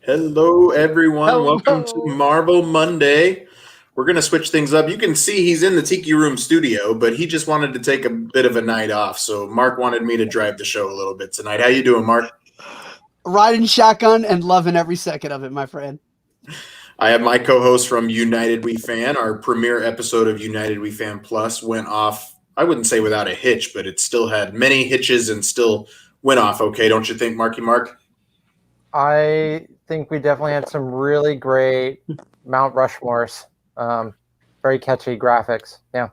Hello, everyone. Hello. Welcome to Marvel Monday. We're going to switch things up. You can see he's in the Tiki Room studio, but he just wanted to take a bit of a night off. So Mark wanted me to drive the show a little bit tonight. How you doing, Mark? Riding shotgun and loving every second of it, my friend. I have my co-host from United We Fan. Our premiere episode of United We Fan Plus went off, I wouldn't say without a hitch, but it still had many hitches and still went off okay, don't you think, Markie Mark? I think we definitely had some really great Mount Rushmores. Very catchy graphics. Yeah.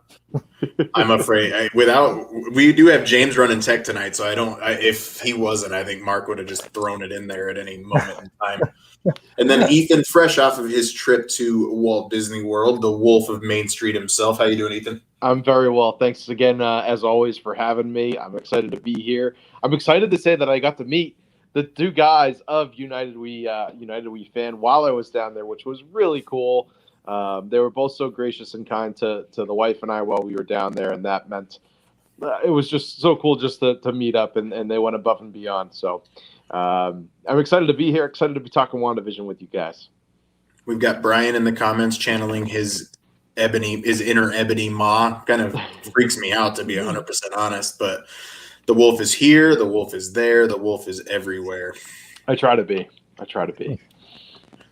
I'm afraid we do have James running tech tonight, so if he wasn't, I think Mark would have just thrown it in there at any moment in time. And then Ethan, fresh off of his trip to Walt Disney World, the Wolf of Main Street himself. How you doing, Ethan? I'm very well. Thanks again, as always, for having me. I'm excited to be here. I'm excited to say that I got to meet the two guys of United We Fan while I was down there, which was really cool. They were both so gracious and kind to the wife and I while we were down there, and that meant it was just so cool just to meet up, and they went above and beyond. So I'm excited to be here, excited to be talking WandaVision with you guys. We've got Bryan in the comments channeling his inner Ebony Ma. Kind of freaks me out, to be 100% honest, but the wolf is here, the wolf is there, the wolf is everywhere. I try to be.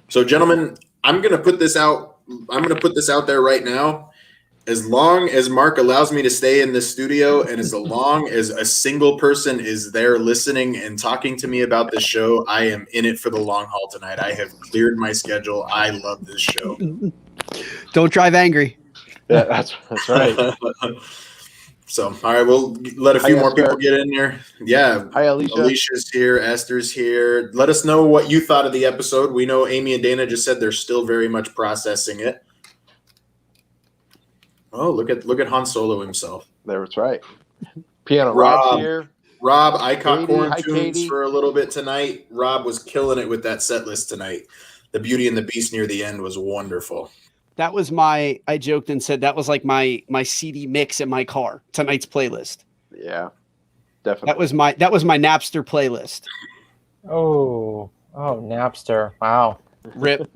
So, gentlemen, I'm going to put this out there right now. As long as Mark allows me to stay in this studio, and as long as a single person is there listening and talking to me about this show, I am in it for the long haul tonight. I have cleared my schedule. I love this show. Don't drive angry. Yeah, that's right. So, all right, we'll let a few more people get in there. Yeah. Hi, Alicia. Alicia's here. Esther's here. Let us know what you thought of the episode. We know Amy and Dana just said they're still very much processing it. Oh, look at Han Solo himself. That's right. Piano Rob's here. Rob, I caught Katie. Corn Hi, Tunes Katie. for a little bit tonight. Rob was killing it with that set list tonight. The Beauty and the Beast near the end was wonderful. That was I joked and said that was like my CD mix in my car, tonight's playlist. Yeah, definitely. That was my Napster playlist. Oh, Napster. Wow. Rip.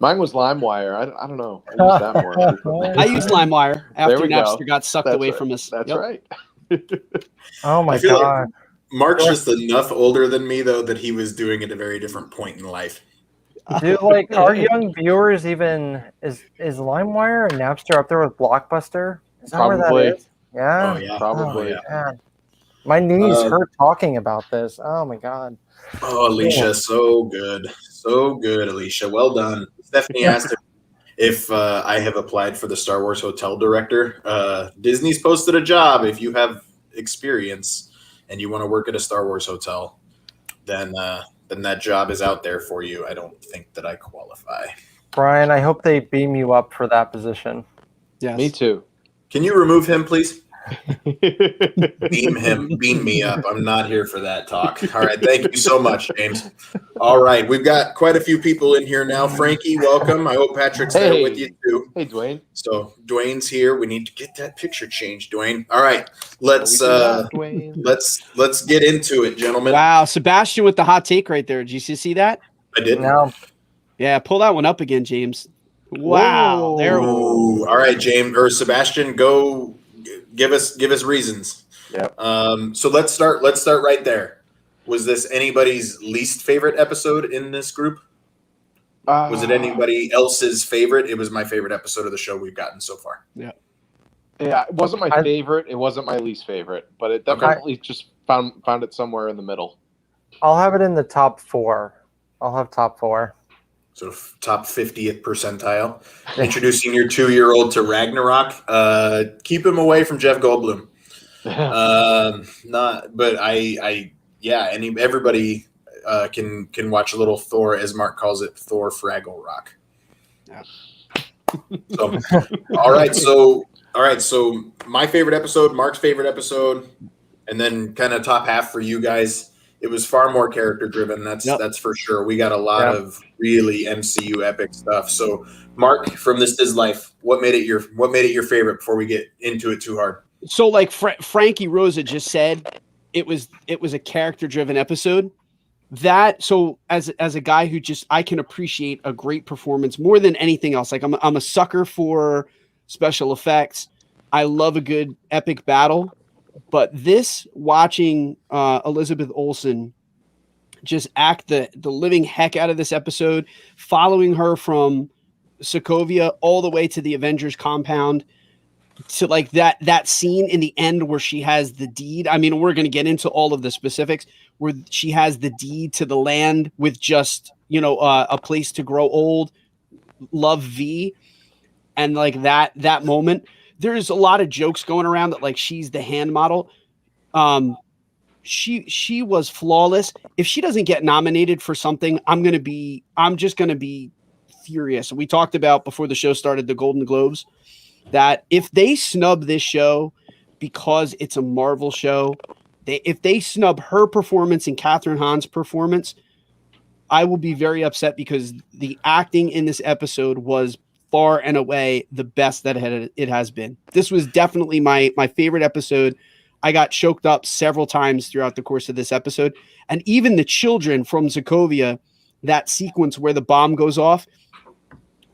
Mine was LimeWire. I don't know. I use that more. I used LimeWire after There we Napster go. got sucked That's away right. from us. That's Yep. right. Oh my I feel God. like Mark's just enough older than me, though, that he was doing it at a very different point in life. Do like our young viewers even is LimeWire and Napster up there with Blockbuster? Is that Probably. where that is? Yeah. Oh, yeah. Probably. Oh, yeah. Man. My knees hurt talking about this. Oh my God. Oh, Alicia, so good. So good, Alicia. Well done. Stephanie asked if I have applied for the Star Wars hotel director. Disney's posted a job. If you have experience and you want to work at a Star Wars hotel, then that job is out there for you. I don't think that I qualify. Bryan, I hope they beam you up for that position. Yes. Me too. Can you remove him, please? Beam me up. I'm not here for that talk. All right, thank you so much, James. All right, we've got quite a few people in here now. Frankie, welcome. I hope Patrick's there with you too. Hey, Dwayne. So Dwayne's here. We need to get that picture changed, Dwayne. All right, let's Dwayne. let's get into it, gentlemen. Wow, Sebastian with the hot take right there. Did you see that? I did. No. Yeah, pull that one up again, James. Wow. There. Ooh, all right, James or Sebastian, go give us reasons. Yep. So let's start right there. Was this anybody's least favorite episode in this group? Was it anybody else's favorite? It was my favorite episode of the show we've gotten so far. Yeah, it wasn't my favorite. It wasn't my least favorite, but it definitely just found it somewhere in the middle. I'll have it in the top 4. I'll have top 4. So top 50th percentile. Introducing your 2-year-old to Ragnarok. Keep him away from Jeff Goldblum. Everybody can watch a little Thor, as Mark calls it, Thor Fraggle Rock. Yeah. So, all right. So my favorite episode, Mark's favorite episode, and then kind of top half for you guys. It was far more character driven. That's for sure. We got a lot of really MCU epic stuff. So, Mark, from This Is Life, what made it your favorite? Before we get into it too hard. So, like Frankie Rosa just said, it was a character driven episode. that, so as a guy who I can appreciate a great performance more than anything else. Like I'm a sucker for special effects. I love a good epic battle, but watching Elizabeth Olsen just act the living heck out of this episode, following her from Sokovia all the way to the Avengers compound, to like that scene in the end where she has the deed. I mean, we're going to get into all of the specifics, where she has the deed to the land with just, a place to grow old. Love V. And like that moment, there's a lot of jokes going around that like she's the hand model. She was flawless. If she doesn't get nominated for something, I'm just going to be furious. We talked about before the show started, the Golden Globes, that if they snub this show because it's a Marvel show, if they snub her performance and Catherine Hahn's performance, I will be very upset, because the acting in this episode was far and away the best that it has been. This was definitely my favorite episode. I got choked up several times throughout the course of this episode. And even the children from Sokovia, that sequence where the bomb goes off,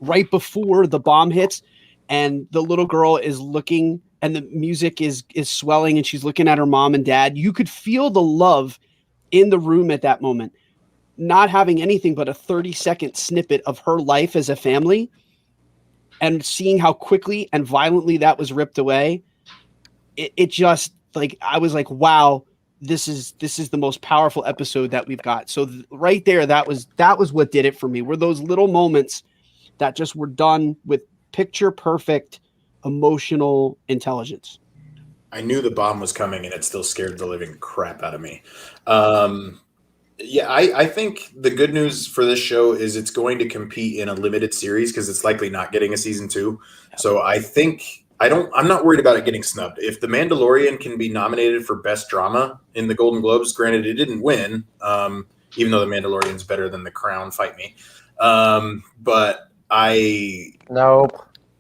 right before the bomb hits, and the little girl is looking and the music is swelling and she's looking at her mom and dad. You could feel the love in the room at that moment, not having anything but a 30-second snippet of her life as a family, and seeing how quickly and violently that was ripped away. It just, like, I was like, wow, this is the most powerful episode that we've got. So right there, that was what did it for me, were those little moments that just were done with picture perfect emotional intelligence. I knew the bomb was coming, and it still scared the living crap out of me. Yeah, I think the good news for this show is it's going to compete in a limited series, because it's likely not getting a season 2. So I think I'm not worried about it getting snubbed. If The Mandalorian can be nominated for Best Drama in the Golden Globes, granted it didn't win, even though The Mandalorian's better than The Crown, fight me. But Nope.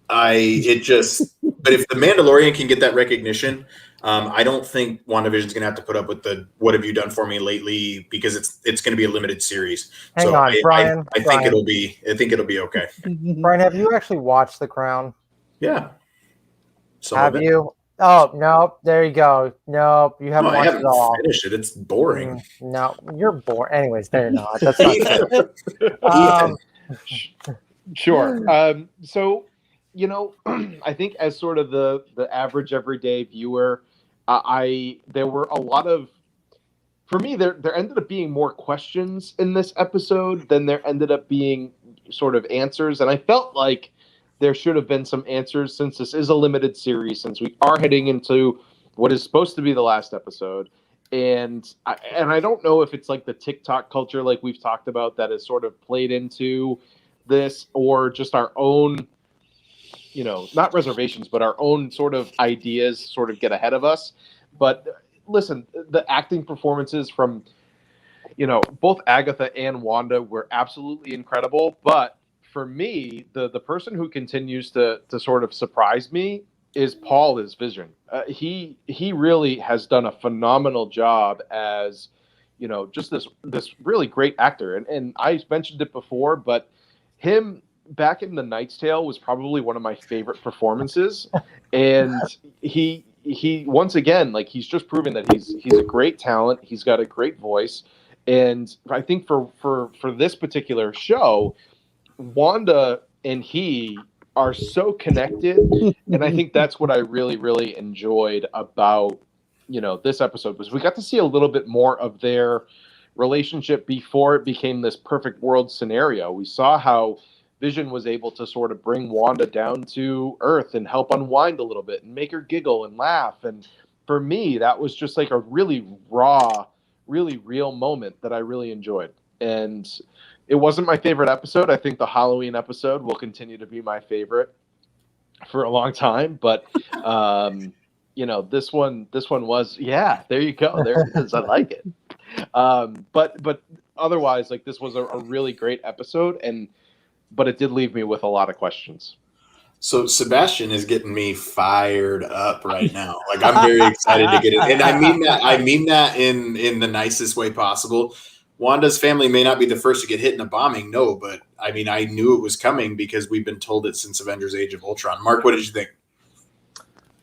but if The Mandalorian can get that recognition, I don't think WandaVision's going to have to put up with the "what have you done for me lately," because it's going to be a limited series. Hang on, Bryan. I think it'll be okay. Bryan, have you actually watched The Crown? Yeah. Have you? Oh, no. There you go. No, you haven't watched it all. Finished it. It's boring. No, you're boring. Anyways, no, you're not. That's not true. Sure. So, I think as sort of the average everyday viewer, there were a lot of, for me, there ended up being more questions in this episode than there ended up being sort of answers. And I felt like there should have been some answers, since this is a limited series, since we are heading into what is supposed to be the last episode. And I don't know if it's like the TikTok culture, like we've talked about, that has sort of played into this, or just our own, not reservations, but our own sort of ideas sort of get ahead of us. But listen, the acting performances from, both Agatha and Wanda were absolutely incredible. But for me, the person who continues to sort of surprise me is Paul as Vision. He really has done a phenomenal job as, just this really great actor. And I mentioned it before, but him back in The Knight's Tale was probably one of my favorite performances. And he once again, like, he's just proven that he's a great talent. He's got a great voice. And I think for this particular show, Wanda and he are so connected. And I think that's what I really, really enjoyed about, this episode, was we got to see a little bit more of their relationship before it became this perfect world scenario. We saw how Vision was able to sort of bring Wanda down to earth and help unwind a little bit and make her giggle and laugh. And for me, that was just like a really raw, really real moment that I really enjoyed. And it wasn't my favorite episode. I think the Halloween episode will continue to be my favorite for a long time. But, this one was, yeah, there you go. There it is. I like it. But otherwise, like, this was a really great episode, but it did leave me with a lot of questions. So Sebastian is getting me fired up right now. Like, I'm very excited to get it. And I mean that in the nicest way possible. Wanda's family may not be the first to get hit in a bombing, no, but I mean, I knew it was coming because we've been told it since Avengers: Age of Ultron. Mark, what did you think?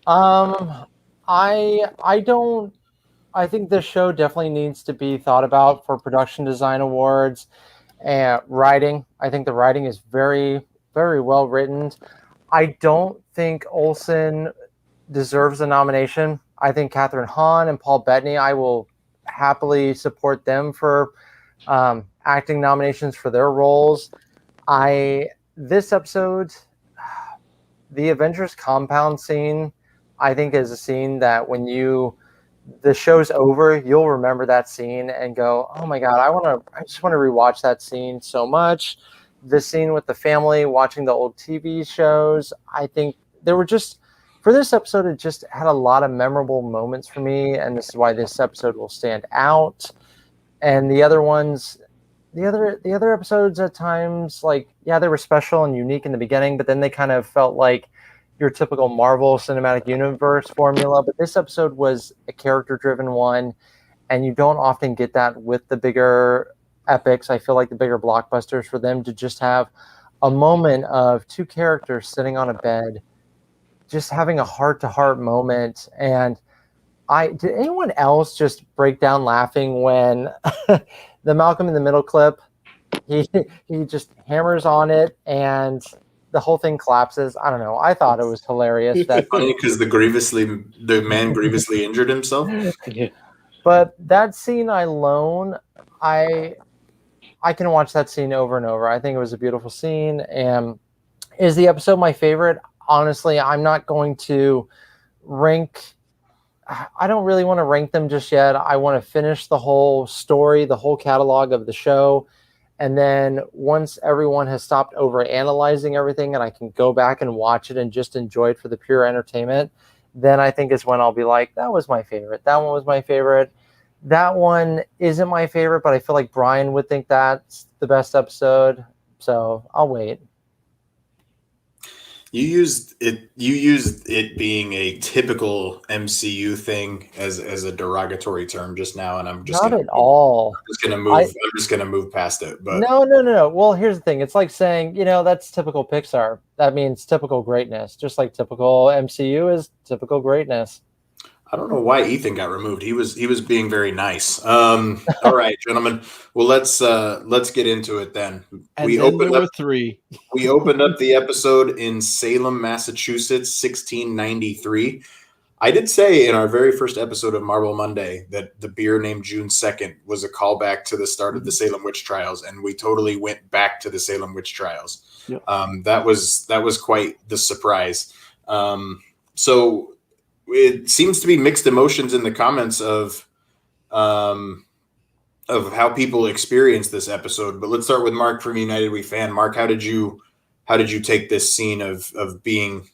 I don't. I think this show definitely needs to be thought about for production design awards and writing. I think the writing is very, very well written. I don't think Olsen deserves a nomination. I think Catherine Hahn and Paul Bettany, I will happily support them for acting nominations for their roles. This episode, the Avengers compound scene, I think is a scene that when the show's over, you'll remember that scene and go, "Oh my god, I just want to rewatch that scene so much." The scene with the family watching the old TV shows, I think there were just for this episode, it just had a lot of memorable moments for me, and this is why this episode will stand out. And the other ones, the other episodes at times, like, yeah, they were special and unique in the beginning, but then they kind of felt like your typical Marvel Cinematic Universe formula. But this episode was a character-driven one, and you don't often get that with the bigger epics. I feel like the bigger blockbusters, for them to just have a moment of two characters sitting on a bed, just having a heart-to-heart moment. And did anyone else just break down laughing when the Malcolm in the Middle clip, he just hammers on it and the whole thing collapses? I don't know. I thought it was hilarious. That funny because the man grievously injured himself. Yeah. But that scene alone, I can watch that scene over and over. I think it was a beautiful scene. And is the episode my favorite? Honestly, I'm not going to rank. I don't really want to rank them just yet. I want to finish the whole story, the whole catalog of the show. And then once everyone has stopped over analyzing everything and I can go back and watch it and just enjoy it for the pure entertainment, then I think is when I'll be like, that was my favorite. That one was my favorite. That one isn't my favorite, but I feel like Bryan would think that's the best episode. So I'll wait. You used it being a typical MCU thing as a derogatory term just now, and I'm just not at all. I'm just gonna move past it. But no. Well, here's the thing. It's like saying, that's typical Pixar. That means typical greatness. Just like typical MCU is typical greatness. I don't know why Ethan got removed. He was being very nice. All right, gentlemen. Well, let's get into it then. And we opened up 3. We opened up the episode in Salem, Massachusetts, 1693. I did say in our very first episode of Marvel Monday that the beer named June 2nd was a callback to the start of the Salem witch trials, and we totally went back to the Salem witch trials. Yep. That was quite the surprise. So it seems to be mixed emotions in the comments of how people experience this episode. But let's start with Mark from United We Fan. Mark, how did you take this scene of being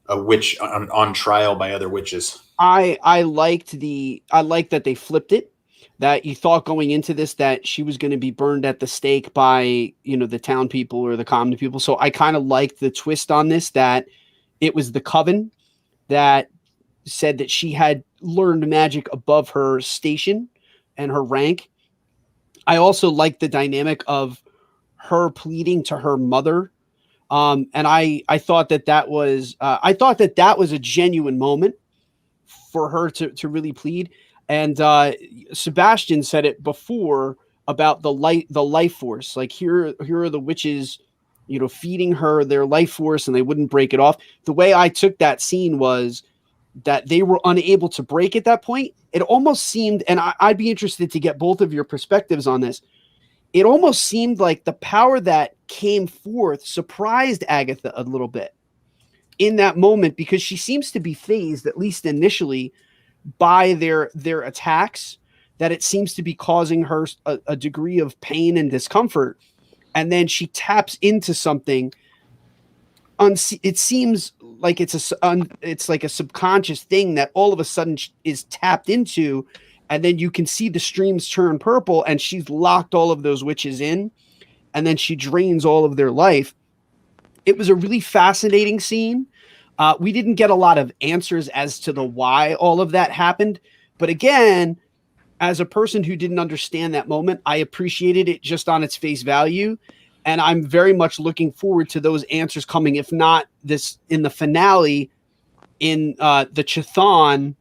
a witch on trial by other witches? I liked that they flipped it. That you thought going into this that she was going to be burned at the stake by the town people or the common people. So I kind of liked the twist on this, that it was the coven that said that she had learned magic above her station and her rank. I also liked the dynamic of her pleading to her mother. And I thought that was a genuine moment for her to really plead. And Sebastian said it before about the life force. Like here are the witches, feeding her their life force, and they wouldn't break it off. The way I took that scene was that they were unable to break at that point. It almost seemed, and I'd be interested to get both of your perspectives on this. It almost seemed like the power that came forth surprised Agatha a little bit in that moment, because she seems to be fazed, at least initially, by their attacks, that it seems to be causing her a degree of pain and discomfort. And then she taps into something. It seems like it's like a subconscious thing that all of a sudden is tapped into, and then you can see the streams turn purple, and she's locked all of those witches in, and then she drains all of their life. It was a really fascinating scene. We didn't get a lot of answers as to the why all of that happened, but again, as a person who didn't understand that moment, I appreciated it just on its face value. And I'm very much looking forward to those answers coming, if not this in the finale, in the Chthon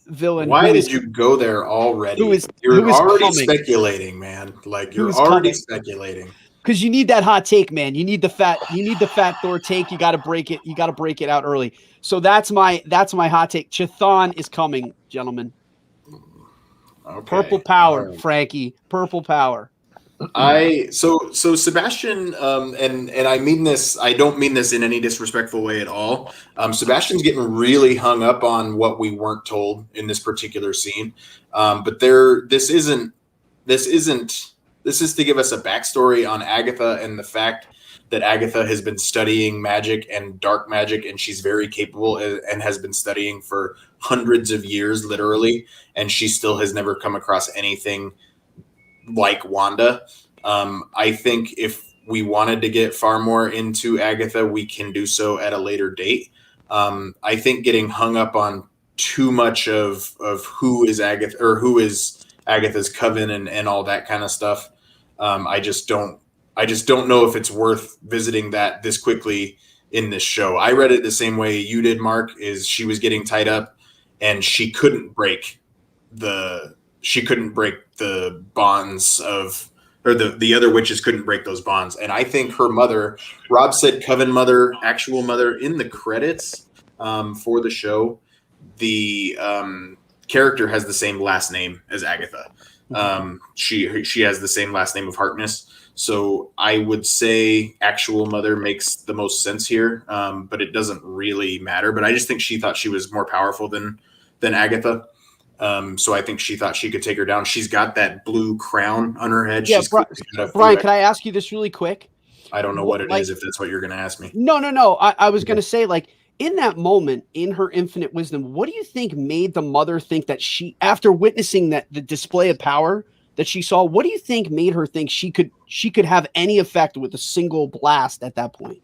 villain. Why did you go there already? You're who is already coming? speculating, man. Like you're Who's already coming? speculating. Because you need that hot take, man. You need the fat Thor take. You got to break it. You got to break it out early. So that's my hot take. Chthon is coming, gentlemen. Okay. Purple power, Frankie. Purple power. So Sebastian, and I mean this, I don't mean this in any disrespectful way at all. Sebastian's getting really hung up on what we weren't told in this particular scene. But this is to give us a backstory on Agatha and the fact that Agatha has been studying magic and dark magic, and she's very capable and has been studying for hundreds of years, literally, and she still has never come across anything like Wanda. I think if we wanted to get far more into Agatha, we can do so at a later date. I think getting hung up on too much of who is Agatha or who is Agatha's coven and all that kind of stuff. I just don't know if it's worth visiting that this quickly in this show. I read it the same way you did, Mark, is she was getting tied up and she couldn't break the bonds of, or the other witches couldn't break those bonds. And I think her mother, Rob said coven mother, actual mother, in the credits for the show, the character has the same last name as Agatha. She has the same last name of Harkness. So I would say actual mother makes the most sense here, but it doesn't really matter. But I just think she thought she was more powerful than Agatha. So I think she thought she could take her down. She's got that blue crown on her head. Yeah, Bryan, can I ask you this really quick? I don't know what it is, if that's what you're going to ask me. No. I was going to say, like, in that moment, in her infinite wisdom, what do you think made the mother think that she, after witnessing the display of power that she saw, what do you think made her think she could have any effect with a single blast at that point?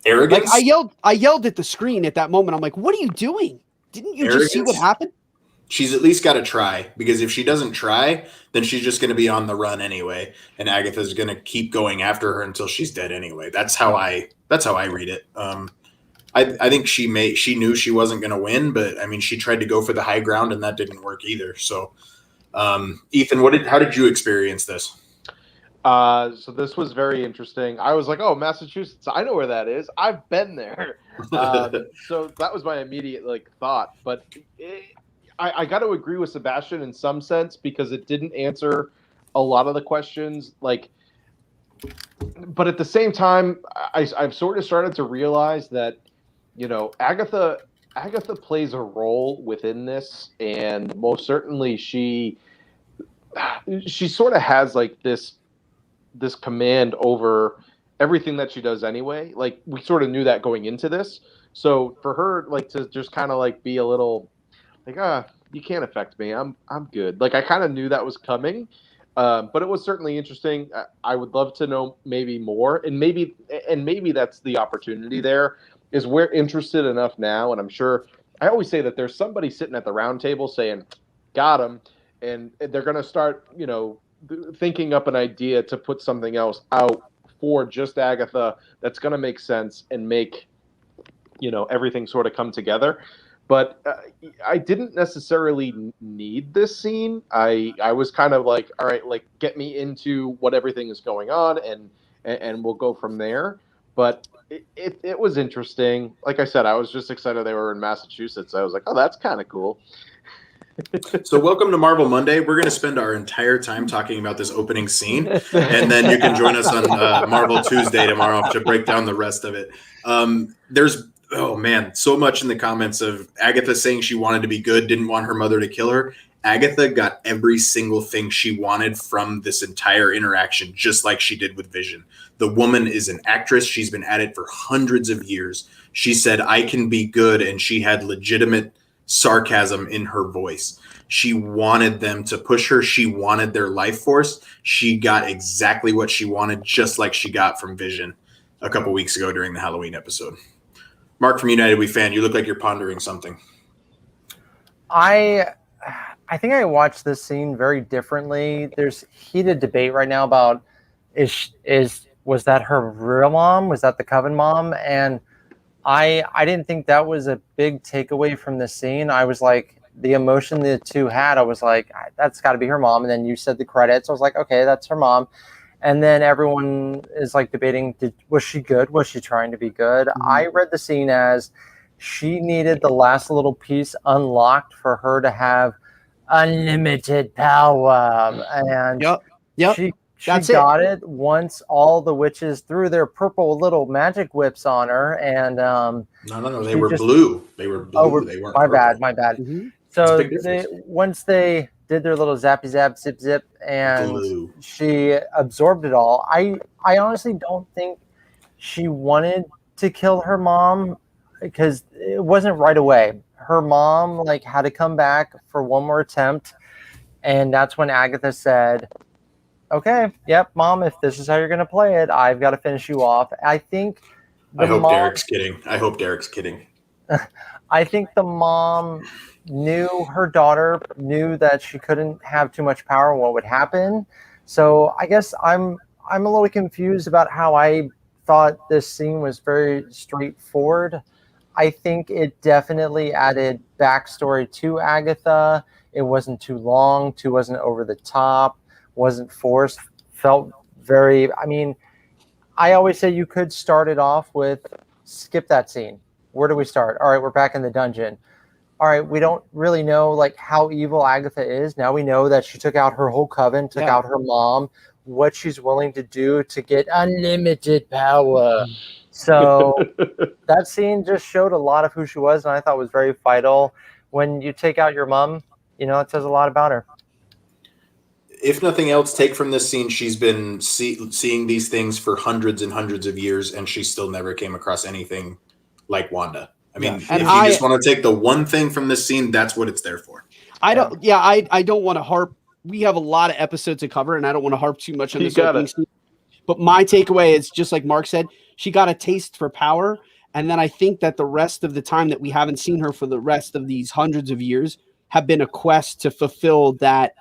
Arrogance. Like, I yelled at the screen at that moment. I'm like, what are you doing? Didn't you just see what happened? She's at least got to try, because if she doesn't try, then she's just going to be on the run anyway, and Agatha's going to keep going after her until she's dead anyway. That's how I read it. I think she knew she wasn't going to win, but I mean, she tried to go for the high ground, and that didn't work either. So, Ethan, how did you experience this? So this was very interesting. I was like, oh, Massachusetts, I know where that is. I've been there. So that was my immediate thought. But I got to agree with Sebastian in some sense, because it didn't answer a lot of the questions. But at the same time, I've sort of started to realize that, Agatha plays a role within this, and most certainly she sort of has this command over everything that she does anyway. Like, we sort of knew that going into this. So for her, to just kind of be a little you can't affect me. I'm good. I kind of knew that was coming. But it was certainly interesting. I would love to know maybe more, and maybe that's the opportunity there, is we're interested enough now. And I'm sure, I always say that there's somebody sitting at the round table saying, got him. And they're going to start, thinking up an idea to put something else out for just Agatha that's going to make sense and make, everything sort of come together. But I didn't necessarily need this scene. I was kind of like, all right, get me into what everything is going on, and we'll go from there. But it was interesting. Like I said, I was just excited they were in Massachusetts. I was like, oh, that's kind of cool. So welcome to Marvel Monday. We're going to spend our entire time talking about this opening scene, and then you can join us on Marvel Tuesday tomorrow to break down the rest of it. There's, oh man, so much in the comments of Agatha saying she wanted to be good, didn't want her mother to kill her. Agatha got every single thing she wanted from this entire interaction, just like she did with Vision. The woman is an actress. She's been at it for hundreds of years. She said, I can be good, and she had legitimate sarcasm in her voice. She wanted them to push her. She wanted their life force. She got exactly what she wanted, just like she got from Vision a couple weeks ago during the Halloween episode. Mark from United We Fan, you look like you're pondering something. I think I watched this scene very differently. There's heated debate right now about was that her real mom? Was that the Coven mom? And I didn't think that was a big takeaway from the scene. I was like, the emotion the two had, I was like, that's got to be her mom. And then you said the credits. I was like, okay, that's her mom. And then everyone is like debating, was she good? Was she trying to be good? Mm-hmm. I read the scene as she needed the last little piece unlocked for her to have unlimited power. And Yep. she That's got it once all the witches threw their purple little magic whips on her. And no, they were blue. They were blue. Oh, they weren't my purple. bad. Mm-hmm. So Big difference. once they did their little zappy zap zip zip and Blue. she absorbed it all. I honestly don't think she wanted to kill her mom because it wasn't right away. Her mom like had to come back for one more attempt, and that's when Agatha said, "Okay, yep, mom, if this is how you're gonna play it, I've got to finish you off." I think I hope Derek's kidding. I think the mom knew her daughter knew that she couldn't have too much power and what would happen. So I guess I'm a little confused about how I thought this scene was very straightforward. I think it definitely added backstory to Agatha. It wasn't too long, wasn't over the top, wasn't forced, felt very, I mean, I always say you could start it off with skip that scene. Where do we start? All right, we're back in the dungeon. All right, we don't really know like how evil Agatha is. Now we know that she took out her whole coven, took out her mom, what she's willing to do to get unlimited power. So that scene just showed a lot of who she was, and I thought was very vital. When you take out your mom, it says a lot about her. If nothing else, take from this scene, she's been seeing these things for hundreds and hundreds of years, and she still never came across anything like Wanda. I mean, if you just want to take the one thing from this scene, that's what it's there for. I don't want to harp. We have a lot of episodes to cover, and I don't want to harp too much on this opening scene. But my takeaway is just like Mark said, she got a taste for power. And then I think that the rest of the time that we haven't seen her for the rest of these hundreds of years have been a quest to fulfill that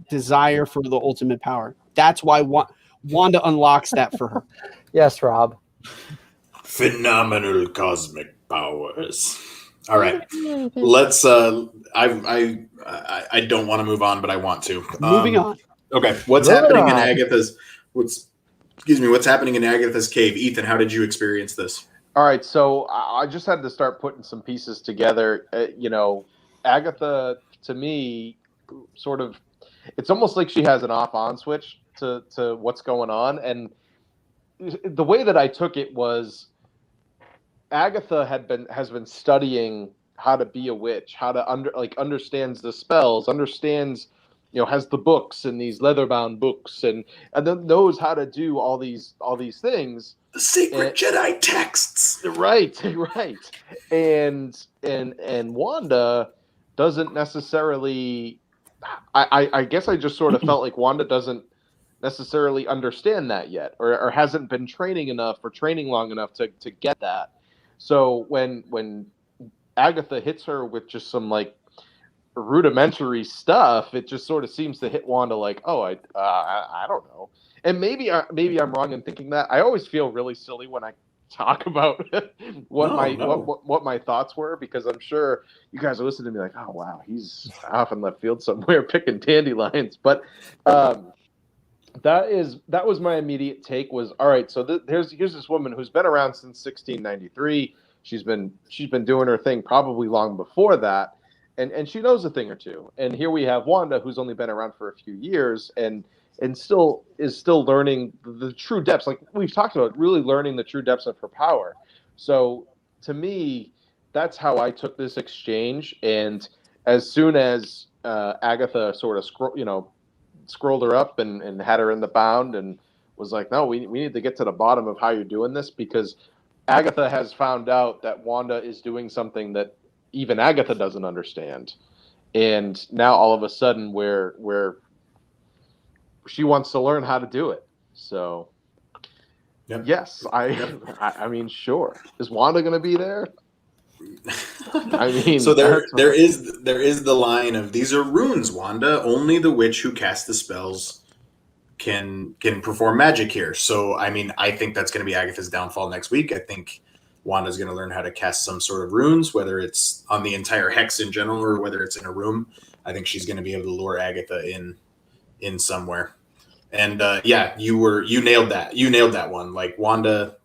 desire for the ultimate power. That's why Wanda unlocks that for her. Yes, Rob. Phenomenal cosmic powers. All right, let's. I don't want to move on, but I want to. Moving on. Okay, what's happening in Agatha's? What's happening in Agatha's cave? Ethan, how did you experience this? All right, so I just had to start putting some pieces together. Agatha, to me, sort of, it's almost like she has an off-on switch to what's going on. And the way that I took it was Agatha has been studying how to be a witch, how to understands the spells, understands, has the books and these leather-bound books, and then knows how to do all these things. The secret Jedi texts. Right. And Wanda doesn't necessarily. I guess I just sort of felt like Wanda doesn't necessarily understand that yet, or hasn't been training long enough to get that. So when Agatha hits her with just some like rudimentary stuff, it just sort of seems to hit Wanda like, oh, I don't know. And maybe I'm wrong in thinking that. I always feel really silly when I talk about what my thoughts were, because I'm sure you guys are listening to me like, oh wow, he's off in left field somewhere picking dandelions. But that was my immediate take was, all right, so here's this woman who's been around since 1693. She's been doing her thing probably long before that, and she knows a thing or two. And here we have Wanda, who's only been around for a few years and still learning the true depths, like we've talked about, really learning the true depths of her power. So to me, that's how I took this exchange. And as soon as Agatha sort of scrolled her up and had her in the bound and was like, no, we need to get to the bottom of how you're doing this, because Agatha has found out that Wanda is doing something that even Agatha doesn't understand. And now all of a sudden we're she wants to learn how to do it. So, yes, I mean, sure. Is Wanda going to be there? I mean, so there is the line of, these are runes, Wanda. Only the witch who casts the spells can perform magic here. So I mean, I think that's going to be Agatha's downfall next week. I think Wanda's going to learn how to cast some sort of runes, whether it's on the entire hex in general or whether it's in a room. I think she's going to be able to lure Agatha in somewhere. And yeah, you nailed that. You nailed that one. Like, Wanda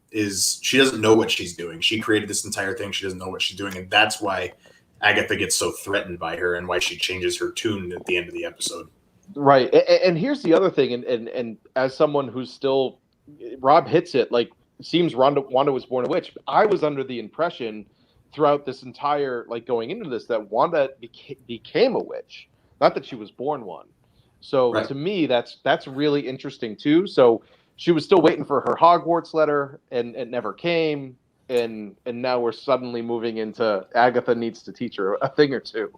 she doesn't know what she's doing. She created this entire thing. She doesn't know what she's doing, and that's why Agatha gets so threatened by her and why she changes her tune at the end of the episode. Right. And here's the other thing, and as someone who's still, Rob hits it, like, seems Wanda was born a witch. I was under the impression throughout this entire, like, going into this, that Wanda became a witch, not that she was born one. So right. To me, that's really interesting too. So she was still waiting for her Hogwarts letter, and it never came. And now we're suddenly moving into Agatha needs to teach her a thing or two.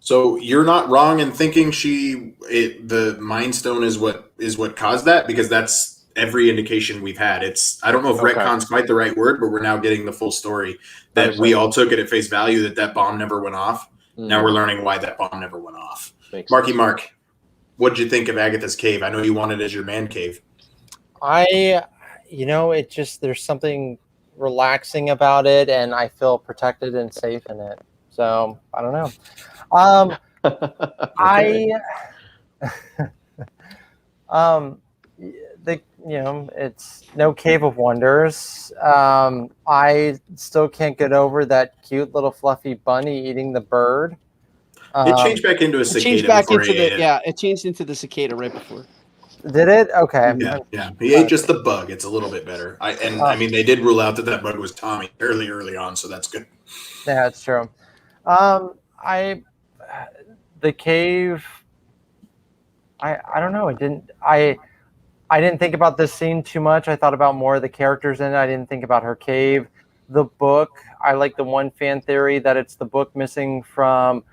So you're not wrong in thinking the Mind Stone is what caused that, because that's every indication we've had. I don't know if retcon's quite the right word, but we're now getting the full story that we all took it at face value, that bomb never went off. Now we're learning why that bomb never went off. Markie Mark, what did you think of Agatha's cave? I know you want it as your man cave. There's something relaxing about it, and I feel protected and safe in it. So I don't know. It's no Cave of Wonders. I still can't get over that cute little fluffy bunny eating the bird. It changed back into a cicada. It changed into the cicada right before. Did it? Okay. Yeah. He ate just the bug. It's a little bit better. I mean, they did rule out that bug was Tommy early on, so that's good. Yeah, that's true. The cave. I don't know. I didn't think about this scene too much. I thought about more of the characters in it. I didn't think about her cave. The book. I like the one fan theory that it's the book missing from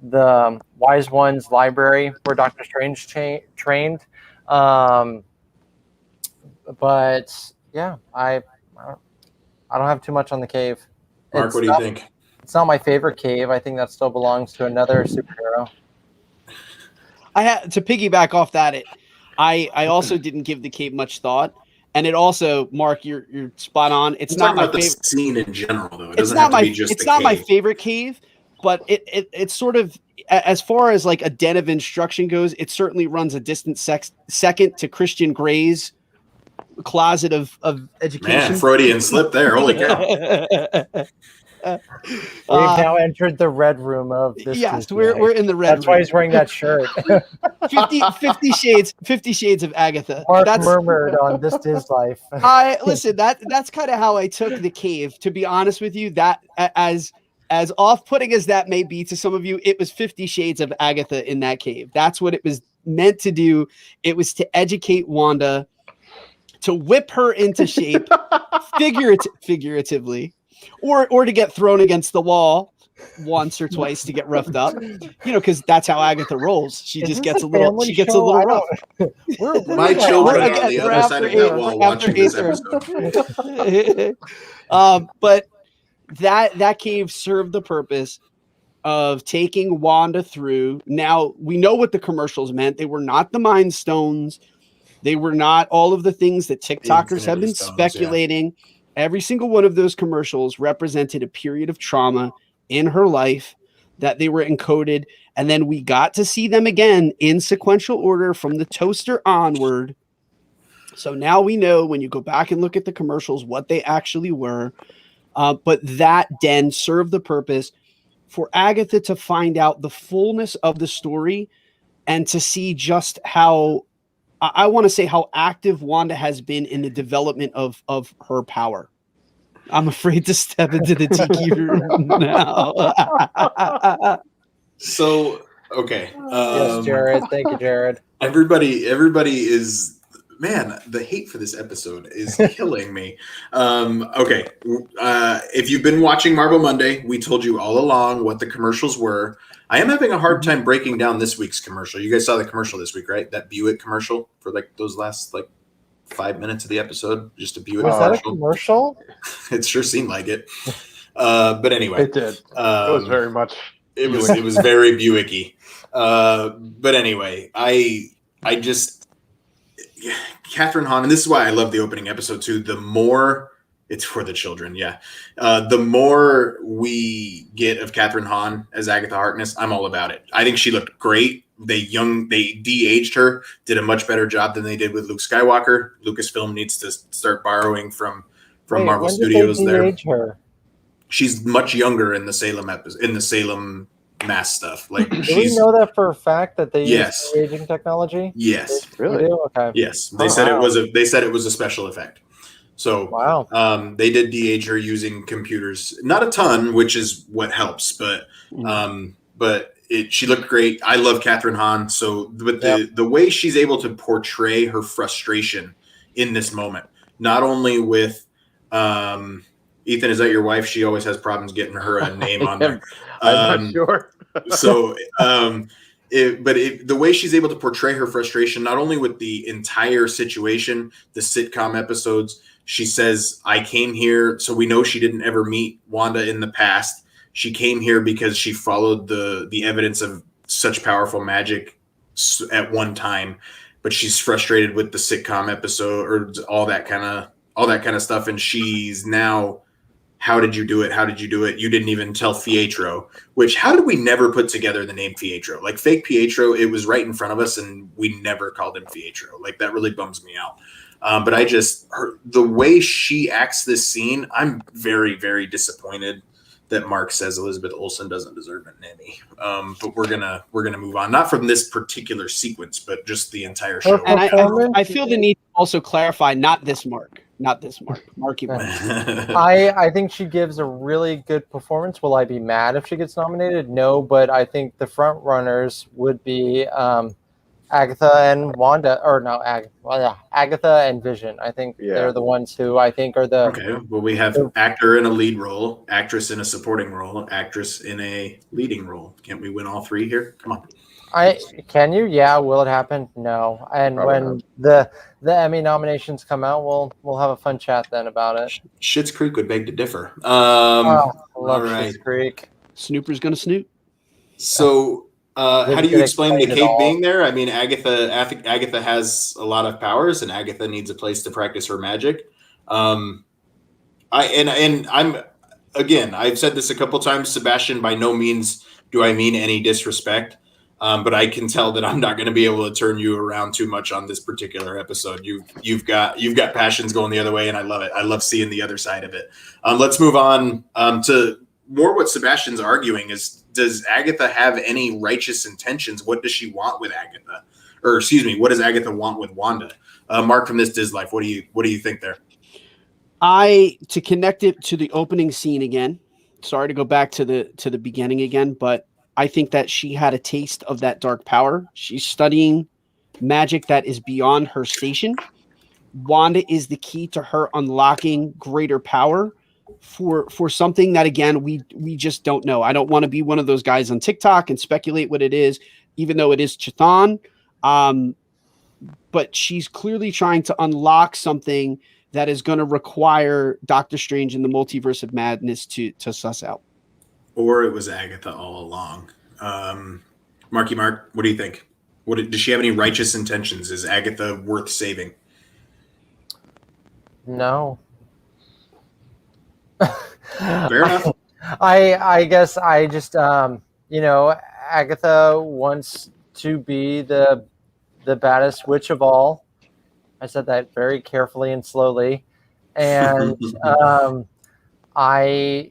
the Wise One's library where Doctor Strange trained. But yeah, I don't have too much on the cave. Mark, what do you think? It's not my favorite cave. I think that still belongs to another superhero. I had to piggyback off that. I also didn't give the cave much thought, and it also, Mark, you're spot on. It's not my favorite scene in general, though. It's not my favorite cave, but it's sort of, as far as like a den of instruction goes, it certainly runs a distant second to Christian Grey's closet of education. Man, Freudian slip there. Holy cow. We've now entered the red room of this. Yes, we're in the red room. That's why he's wearing that shirt. 50 shades of Agatha. Mark murmured on This Is Life. Listen, that's kind of how I took the cave, to be honest with you. That as off-putting as that may be to some of you, it was 50 shades of Agatha in that cave. That's what it was meant to do. It was to educate Wanda, to whip her into shape, figuratively, or to get thrown against the wall once or twice to get roughed up, because that's how Agatha rolls. She just gets a little rough. My children on the other side of that wall watching this episode. But that cave served the purpose of taking Wanda through. Now we know what the commercials meant. They were not the Mind Stones. They were not all of the things that TikTokers have been speculating. Yeah. Every single one of those commercials represented a period of trauma in her life that they were encoded. And then we got to see them again in sequential order from the toaster onward. So now we know, when you go back and look at the commercials, what they actually were. But that den served the purpose for Agatha to find out the fullness of the story and to see just how, I want to say, how active Wanda has been in the development of her power. I'm afraid to step into the tiki room now. So, okay. Yes, Jared. Thank you, Jared. Everybody is, man, the hate for this episode is killing me. Okay. If you've been watching Marvel Monday, we told you all along what the commercials were. I am having a hard time breaking down this week's commercial. You guys saw the commercial this week, right? That Buick commercial for like those last 5 minutes of the episode. Just a Buick Was commercial. that a commercial? It sure seemed like it. But anyway, It did. It was very much. It was very Buicky. But anyway, I just Catherine Hahn, and this is why I love the opening episode too. The more it's for the children, yeah. The more we get of Catherine Hahn as Agatha Harkness, I'm all about it. I think she looked great. They de-aged her, did a much better job than they did with Luke Skywalker. Lucasfilm needs to start borrowing from Marvel Studios there. Her? She's much younger in the Salem mass stuff. Like, do we know that for a fact that they yes. use aging technology? Yes, really? Okay. Yes, they said it was a special effect. So wow. They did de-age her using computers, not a ton, which is what helps, but she looked great. I love Catherine Hahn. So, but the way she's able to portray her frustration in this moment, not only with Ethan, is that your wife? She always has problems getting her a name on there. I'm not sure. So, the way she's able to portray her frustration, not only with the entire situation, the sitcom episodes, she says, I came here. So we know she didn't ever meet Wanda in the past. She came here because she followed the evidence of such powerful magic at one time, but she's frustrated with the sitcom episode or all that kind of stuff. And she's now, how did you do it? How did you do it? You didn't even tell Pietro, which how did we never put together the name Pietro? Like fake Pietro, it was right in front of us and we never called him Pietro. Like that really bums me out. But the way she acts this scene, I'm very, very disappointed that Mark says Elizabeth Olsen doesn't deserve an Emmy. But we're gonna move on, not from this particular sequence, but just the entire show. And I feel the need to also clarify, not this Mark, Markie Mark. I think she gives a really good performance. Will I be mad if she gets nominated? No, but I think the front runners would be Agatha and Wanda, or no, Agatha and Vision. I think they're the ones who I think are the. Okay, well, we have actor in a lead role, actress in a supporting role, actress in a leading role. Can't we win all three here? Come on. Can you? Yeah. Will it happen? No. And probably when not. the Emmy nominations come out, we'll have a fun chat then about it. Schitt's Creek would beg to differ. I love Schitt's Creek. Snooper's gonna snoop. So. How do you explain the cape being there? I mean, Agatha has a lot of powers, and Agatha needs a place to practice her magic. I've said this a couple times, Sebastian. By no means do I mean any disrespect, but I can tell that I'm not going to be able to turn you around too much on this particular episode. You've got passions going the other way, and I love it. I love seeing the other side of it. Let's move on to more what Sebastian's arguing is. Does Agatha have any righteous intentions? What does she want with Agatha? Or excuse me, what does Agatha want with Wanda? Mark from This Diz Life, what do you think there? To connect it to the opening scene again. Sorry to go back to the beginning again, but I think that she had a taste of that dark power. She's studying magic that is beyond her station. Wanda is the key to her unlocking greater power for something that, again, we just don't know. I don't want to be one of those guys on TikTok and speculate what it is, even though it is Chthon. But she's clearly trying to unlock something that is going to require Doctor Strange in the Multiverse of Madness to suss out. Or it was Agatha all along. Markie Mark, what do you think? Does she have any righteous intentions? Is Agatha worth saving? No. Fair enough. I guess I just Agatha wants to be the baddest witch of all. I said that very carefully and slowly, and I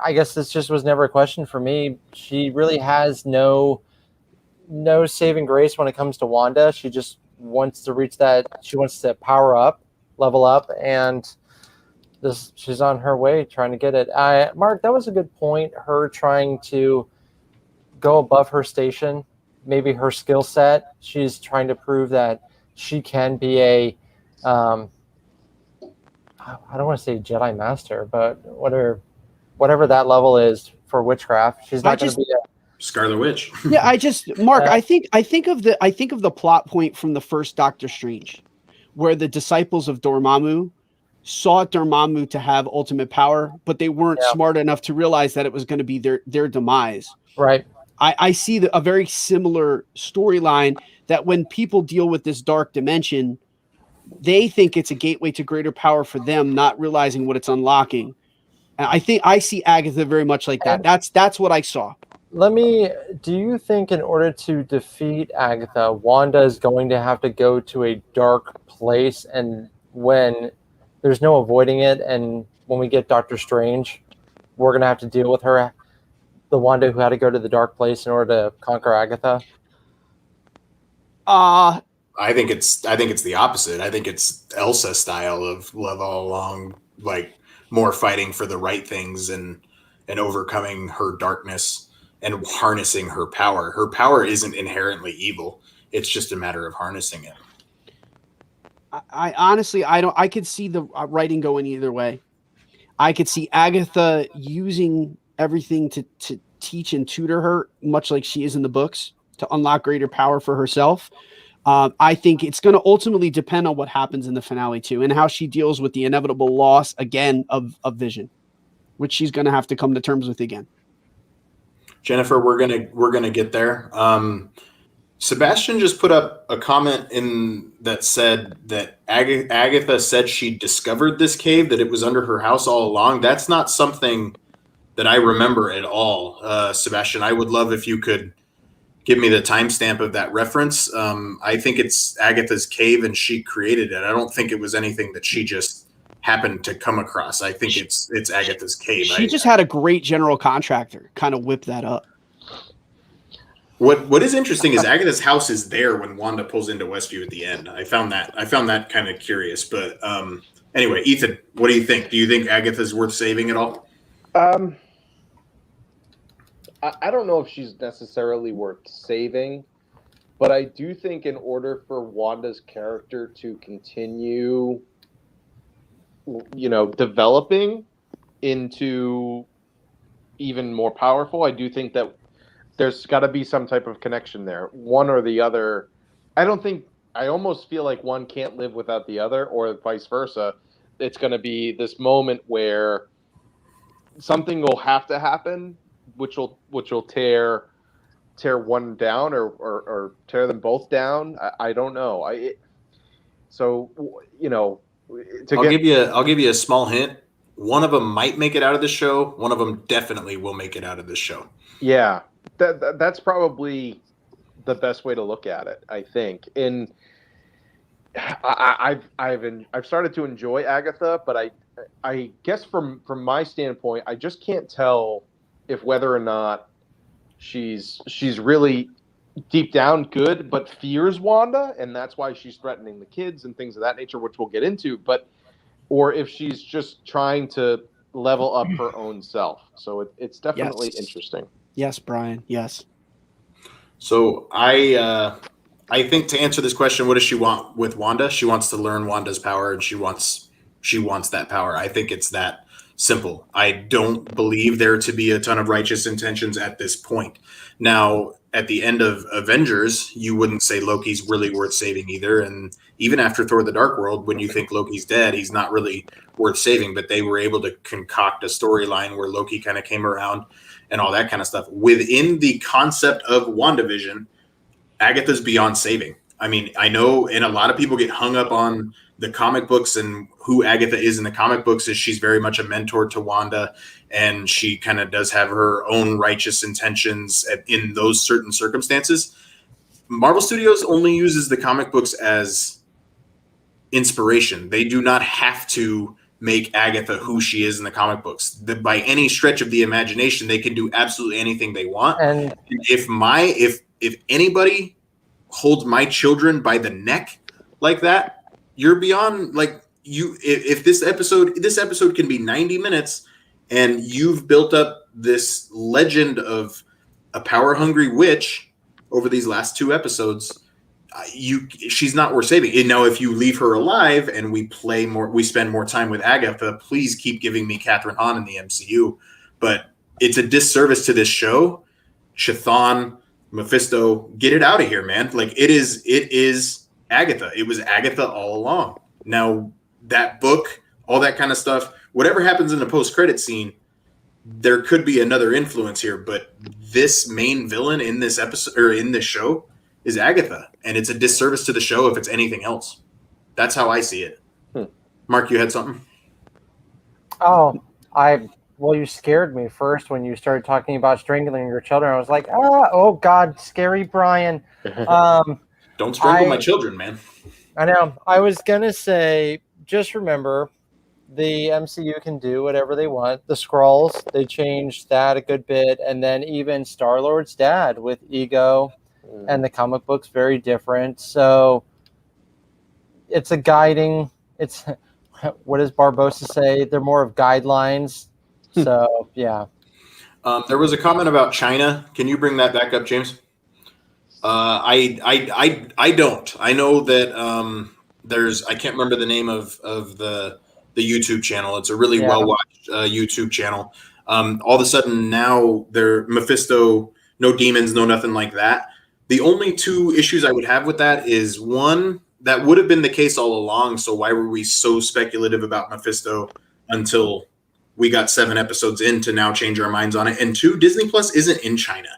guess this just was never a question for me. She really has no saving grace when it comes to Wanda. She just wants to reach that. She wants to power up, level up, and she's on her way trying to get it. Mark, that was a good point. Her trying to go above her station, maybe her skill set. She's trying to prove that she can be a I don't want to say Jedi Master, but whatever that level is for witchcraft. She's not going to be a Scarlet Witch. Yeah, Mark, I think of the plot point from the first Doctor Strange, where the disciples of Dormammu sought Dormammu to have ultimate power, but they weren't smart enough to realize that it was going to be their demise. Right. I see a very similar storyline, that when people deal with this dark dimension, they think it's a gateway to greater power for them, not realizing what it's unlocking. And I think I see Agatha very much like that. That's what I saw. Do you think in order to defeat Agatha, Wanda is going to have to go to a dark place, and when there's no avoiding it, and when we get Doctor Strange, we're going to have to deal with her, the Wanda who had to go to the dark place in order to conquer Agatha? I think it's the opposite. I think it's Elsa style of Love All Along, like more fighting for the right things and overcoming her darkness and harnessing her power. Her power isn't inherently evil. It's just a matter of harnessing it. I honestly, I could see the writing going either way. I could see Agatha using everything to teach and tutor her, much like she is in the books, to unlock greater power for herself. I think it's going to ultimately depend on what happens in the finale too, and how she deals with the inevitable loss again of Vision, which she's going to have to come to terms with again. Jennifer, we're gonna get there. Sebastian just put up a comment in that said that Agatha said she discovered this cave, that it was under her house all along. That's not something that I remember at all. Sebastian, I would love if you could give me the timestamp of that reference. I think it's Agatha's cave and she created it. I don't think it was anything that she just happened to come across. I think it's Agatha's cave. She just had a great general contractor kind of whip that up. What is interesting is Agatha's house is there when Wanda pulls into Westview at the end. I found that kind of curious. But anyway, Ethan, what do you think? Do you think Agatha's worth saving at all? I don't know if she's necessarily worth saving, but I do think in order for Wanda's character to continue, developing into even more powerful, I do think that there's got to be some type of connection there, one or the other. I almost feel like one can't live without the other, or vice versa. It's going to be this moment where something will have to happen, which will tear one down or tear them both down. I don't know. I'll give you a small hint. One of them might make it out of the show. One of them definitely will make it out of the show. Yeah, that's probably the best way to look at it, I think. And I've started to enjoy Agatha, but I guess from my standpoint, I just can't tell if whether or not she's really deep down good, but fears Wanda, and that's why she's threatening the kids and things of that nature, which we'll get into, or if she's just trying to level up her own self. So it's definitely interesting. Yes, Bryan. Yes. So I think to answer this question, what does she want with Wanda? She wants to learn Wanda's power, and she wants that power. I think it's that simple. I don't believe there to be a ton of righteous intentions at this point. Now, at the end of Avengers, you wouldn't say Loki's really worth saving either. And even after Thor: The Dark World, when you think Loki's dead, he's not really worth saving. But they were able to concoct a storyline where Loki kind of came around and all that kind of stuff. Within the concept of WandaVision, Agatha's beyond saving. I mean, I know, and a lot of people get hung up on the comic books and who Agatha is in the comic books is she's very much a mentor to Wanda, and she kind of does have her own righteous intentions in those certain circumstances. Marvel Studios only uses the comic books as inspiration. They do not have to make Agatha who she is in the comic books. By any stretch of the imagination, they can do absolutely anything they want. And if anybody holds my children by the neck like that, you're beyond, like, you. If this episode can be 90 minutes, and you've built up this legend of a power-hungry witch over these last 2 episodes, she's not worth saving. And now, if you leave her alive and we spend more time with Agatha, please keep giving me Catherine Hahn in the MCU. But it's a disservice to this show. Chthon, Mephisto, get it out of here, man. Like, it is Agatha. It was Agatha all along. Now, that book all that kind of stuff. Whatever happens in the post-credit scene, there could be another influence here, but this main villain in this episode or in this show is Agatha, and it's a disservice to the show if it's anything else. That's how I see it. Mark, you had something? Oh, well, you scared me first when you started talking about strangling your children. I was like, oh God, scary Bryan. Don't strangle my children, man. I know. I was gonna say, just remember, the MCU can do whatever they want. The Skrulls, they changed that a good bit, and then even Star-Lord's dad with Ego, and the comic book's very different. So it's a guiding. It's what does Barbosa say? They're more of guidelines. So yeah. There was a comment about China. Can you bring that back up, James? I don't. I know that there's. I can't remember the name of the YouTube channel. It's a really well watched YouTube channel. All of a sudden now they're Mephisto, no demons, no nothing like that. The only two issues I would have with that is one, that would have been the case all along. So why were we so speculative about Mephisto until we got 7 episodes in to now change our minds on it? And two, Disney Plus isn't in China.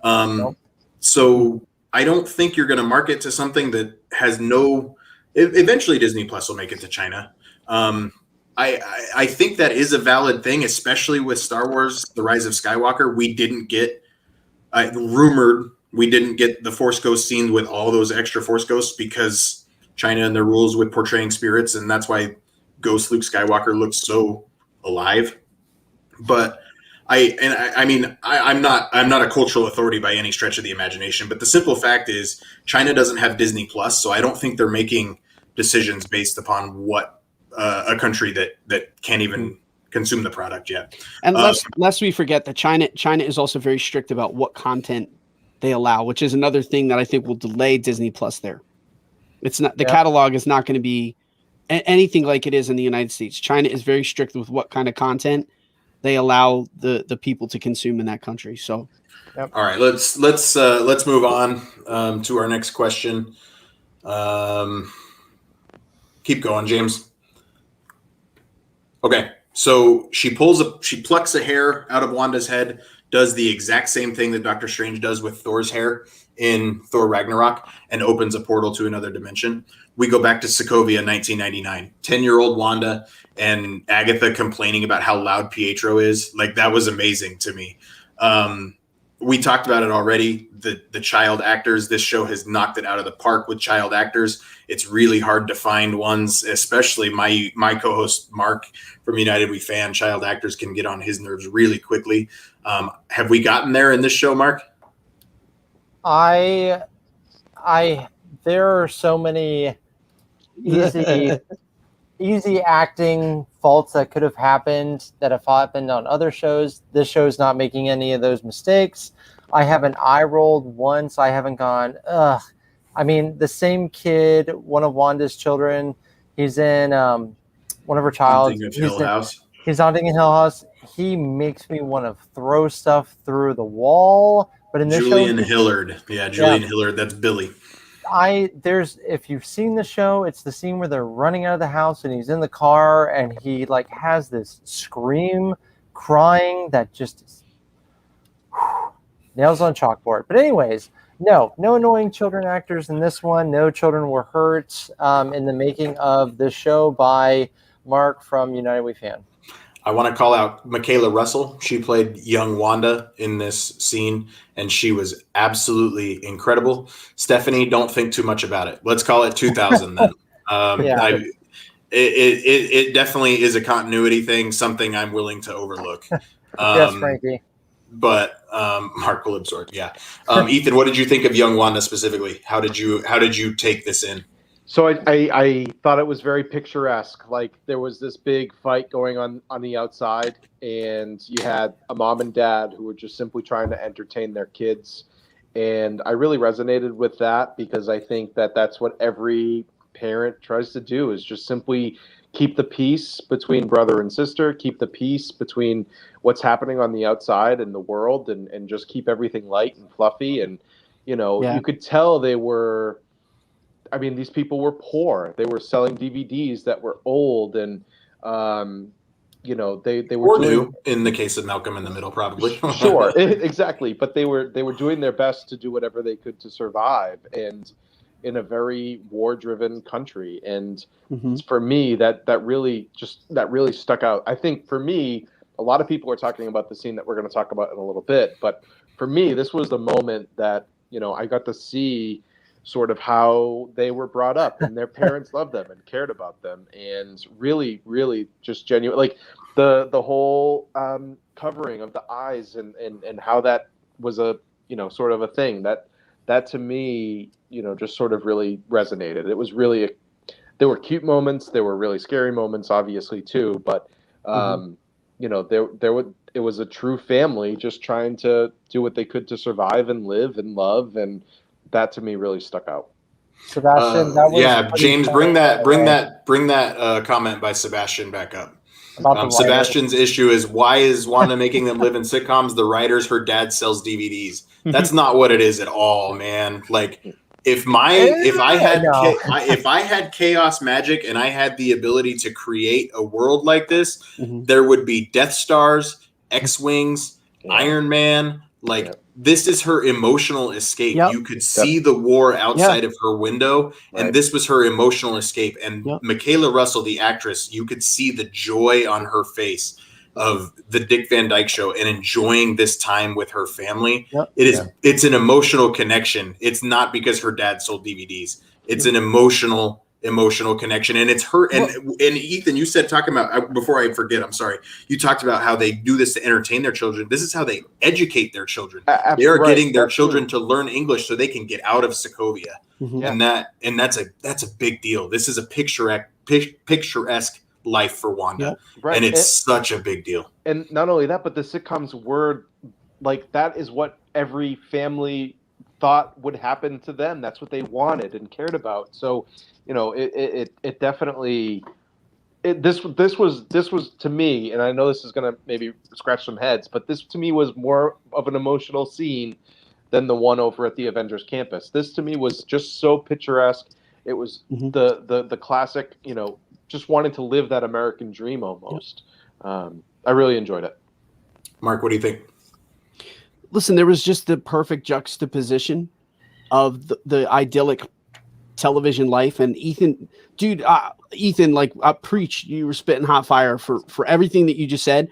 Nope. So I don't think you're going to market to something that has no. Eventually, Disney Plus will make it to China. I think that is a valid thing, especially with Star Wars: The Rise of Skywalker. We didn't get rumored. We didn't get the Force Ghost scenes with all those extra Force Ghosts because China and their rules with portraying spirits, and that's why Ghost Luke Skywalker looks so alive. But I'm not a cultural authority by any stretch of the imagination, but the simple fact is China doesn't have Disney Plus, so I don't think they're making decisions based upon what a country that can't even consume the product yet. And lest we forget that China is also very strict about what content they allow, which is another thing that I think will delay Disney Plus there. It's not the catalog is not going to be anything like it is in the United States. China is very strict with what kind of content they allow the people to consume in that country. So, all right, let's move on to our next question. Keep going, James. Okay, so she plucks a hair out of Wanda's head, does the exact same thing that Doctor Strange does with Thor's hair in Thor Ragnarok, and opens a portal to another dimension. We go back to Sokovia, 1999. 10-year-old Wanda and Agatha complaining about how loud Pietro is. Like, that was amazing to me. We talked about it already. The child actors, this show has knocked it out of the park with child actors. It's really hard to find ones, especially my co-host Marc from United We Fan. Child actors can get on his nerves really quickly. Have we gotten there in this show, Marc? There are so many easy acting faults that could have happened that have happened on other shows. This show is not making any of those mistakes. I haven't eye rolled once. I haven't gone, ugh. I mean, the same kid, one of Wanda's children, he's in one of her child. He's haunting a Hill House. He makes me want to throw stuff through the wall. But in this Julian show, Hillard. Yeah, Julian Hillard. That's Billy. If you've seen the show, it's the scene where they're running out of the house and he's in the car and he like has this scream, crying that just is nails on chalkboard. But anyways, no annoying children actors in this one. No children were hurt in the making of this show by Marc from United We Fan. I want to call out Michaela Russell. She played young Wanda in this scene, and she was absolutely incredible. Stephanie, don't think too much about it. Let's call it 2000 then. It definitely is a continuity thing, something I'm willing to overlook. Yes, Frankie. But Marc will absorb. Yeah. Ethan, what did you think of young Wanda specifically? How did you take this in? So I thought it was very picturesque. Like, there was this big fight going on the outside, and you had a mom and dad who were just simply trying to entertain their kids. And I really resonated with that because I think that that's what every parent tries to do, is just simply keep the peace between brother and sister, keep the peace between what's happening on the outside in the world, and just keep everything light and fluffy. And, you could tell these people were poor. They were selling DVDs that were old, and You know, they were doing, new in the case of Malcolm in the Middle, probably. Sure, exactly. But they were doing their best to do whatever they could to survive, and in a very war-driven country. And for me, that really stuck out. I think for me, a lot of people are talking about the scene that we're going to talk about in a little bit, but for me, this was the moment that, you know, I got to see sort of how they were brought up, and their parents loved them and cared about them, and really, really just genuine, like the whole covering of the eyes and how that was a, you know, sort of a thing that to me, you know, just sort of really resonated. It was really there were cute moments, there were really scary moments, obviously too, but you know, it was a true family just trying to do what they could to survive and live and love, and that to me really stuck out. Sebastian, that was James, bring that comment by Sebastian back up. Sebastian's issue is, why is Wanda making them live in sitcoms? The writers, her dad sells DVDs. That's not what it is at all, man. Like, if I had chaos magic and I had the ability to create a world like this, there would be Death Stars, X-Wings, Iron Man. Like, this is her emotional escape. You could see the war outside of her window, and this was her emotional escape. And Michaela Russell, the actress, you could see the joy on her face of the Dick Van Dyke Show and enjoying this time with her family. It's an emotional connection. It's not because her dad sold DVDs. It's an emotional connection, and it's her. And Ethan, you said, talking about, before I forget, I'm sorry, you talked about how they do this to entertain their children. This is how they educate their children. They are getting their children to learn English so they can get out of Sokovia, and that's a big deal. This is a picturesque life for Wanda, and it's such a big deal. And not only that, but the sitcoms were like, that is what every family thought would happen to them. That's what they wanted and cared about. So, you know, it definitely, this was to me, and I know this is going to maybe scratch some heads, but this to me was more of an emotional scene than the one over at the Avengers campus. This to me was just so picturesque. It was the classic, you know, just wanting to live that American dream almost. I really enjoyed it. Mark, what do you think? Listen, there was just the perfect juxtaposition of the idyllic television life. And Ethan, dude, like, preach, you were spitting hot fire for everything that you just said.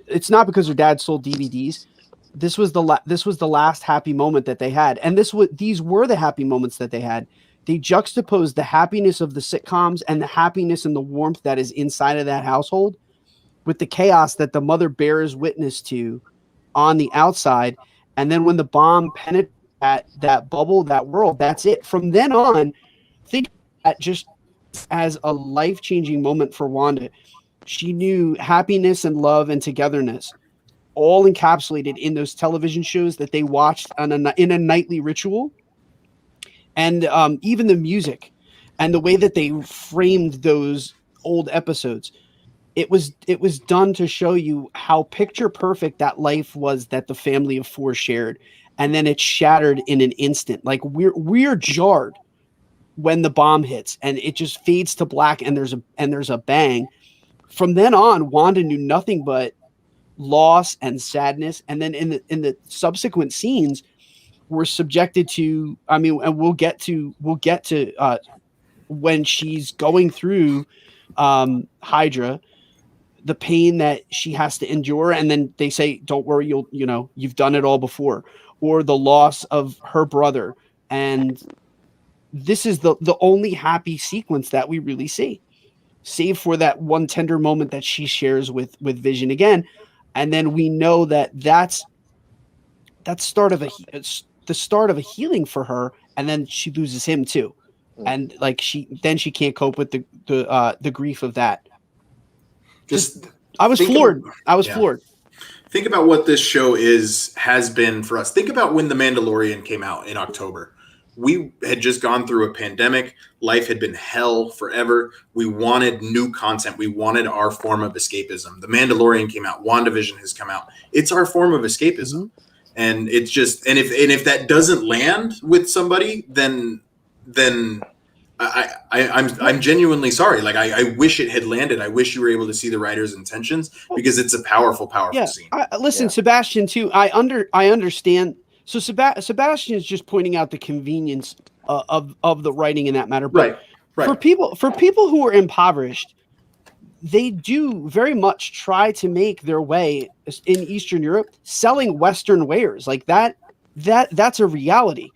It's not because her dad sold DVDs. This was the last happy moment that they had, and these were the happy moments that they had. They juxtaposed the happiness of the sitcoms and the happiness and the warmth that is inside of that household with the chaos that the mother bears witness to on the outside. And then when the bomb penetrated that bubble, that world, that's it. From then on, think that just as a life-changing moment for Wanda. She knew happiness and love and togetherness all encapsulated in those television shows that they watched in a nightly ritual. And even the music and the way that they framed those old episodes, it was done to show you how picture perfect that life was that the family of four shared. And then it's shattered in an instant. Like, we're jarred when the bomb hits and it just fades to black and there's a bang. From then on, Wanda knew nothing but loss and sadness. And then in the subsequent scenes, we're subjected to, I mean, and we'll get to when she's going through Hydra, the pain that she has to endure. And then they say, don't worry, you've done it all before. Or the loss of her brother. And this is the only happy sequence that we really see, save for that one tender moment that she shares with Vision again. And then we know that's the start of a healing for her. And then she loses him too. And like she can't cope with the grief of that. I was floored. Floored. Think about what this show has been for us. Think about when The Mandalorian came out in October. We had just gone through a pandemic. Life had been hell forever. We wanted new content. We wanted our form of escapism. The Mandalorian came out. WandaVision has come out. It's our form of escapism. And it's just, and if that doesn't land with somebody, then I'm genuinely sorry. Like I wish it had landed. I wish you were able to see the writer's intentions because it's a powerful scene. Listen, Sebastian too. I understand. So Sebastian is just pointing out the convenience of the writing in that matter. But Right. for people who are impoverished, they do very much try to make their way in Eastern Europe selling Western wares like that. That's a reality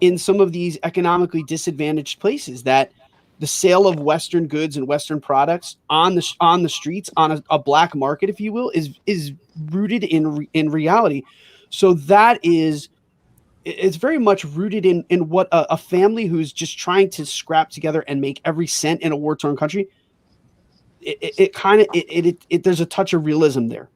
in some of these economically disadvantaged places, that the sale of Western goods and Western products on the streets, on a black market, if you will, is rooted in reality. So it's very much rooted in what a family who's just trying to scrap together and make every cent in a war-torn country. There's a touch of realism there.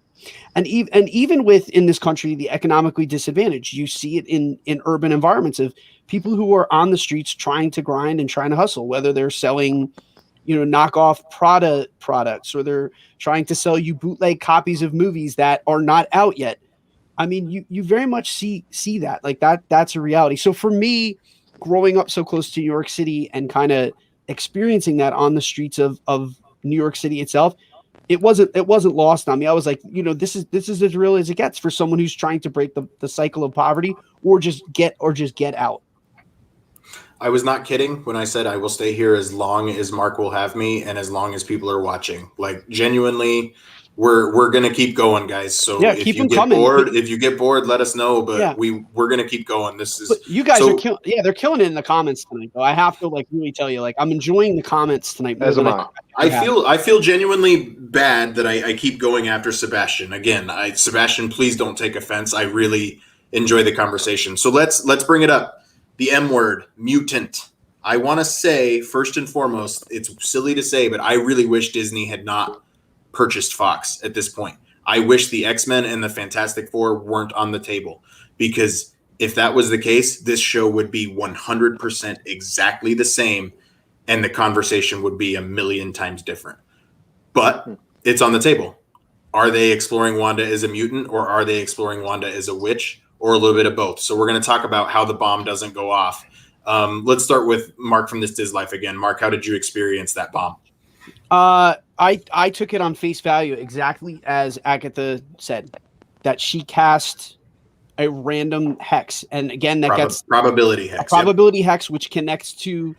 And even within this country, the economically disadvantaged, you see it in urban environments of people who are on the streets trying to grind and trying to hustle, whether they're selling, knockoff Prada products, or they're trying to sell you bootleg copies of movies that are not out yet. I mean, you very much see that, like that's a reality. So for me, growing up so close to New York City and kind of experiencing that on the streets of New York City itself, it wasn't lost on me. I was like, this is as real as it gets for someone who's trying to break the cycle of poverty or just get out. I was not kidding when I said I will stay here as long as Mark will have me and as long as people are watching. Like, genuinely, we're gonna keep going, guys. So if you get bored, let us know. But we're gonna keep going. This is you guys are they're killing it in the comments tonight. Though I have to really tell you, I'm enjoying the comments tonight. As am I. I feel genuinely bad that I keep going after Sebastian. Again, Sebastian, please don't take offense. I really enjoy the conversation. So let's bring it up. The M word, mutant. I want to say, first and foremost, it's silly to say, but I really wish Disney had not purchased Fox at this point. I wish the X-Men and the Fantastic Four weren't on the table, because if that was the case, this show would be 100% exactly the same, and the conversation would be a million times different. But it's on the table. Are they exploring Wanda as a mutant, or are they exploring Wanda as a witch, or a little bit of both? So we're going to talk about how the bomb doesn't go off. Let's start with Mark from This Diz Life again. Mark, how did you experience that bomb? I took it on face value exactly as Agatha said, that she cast a random hex, and again gets probability hex, hex, which connects to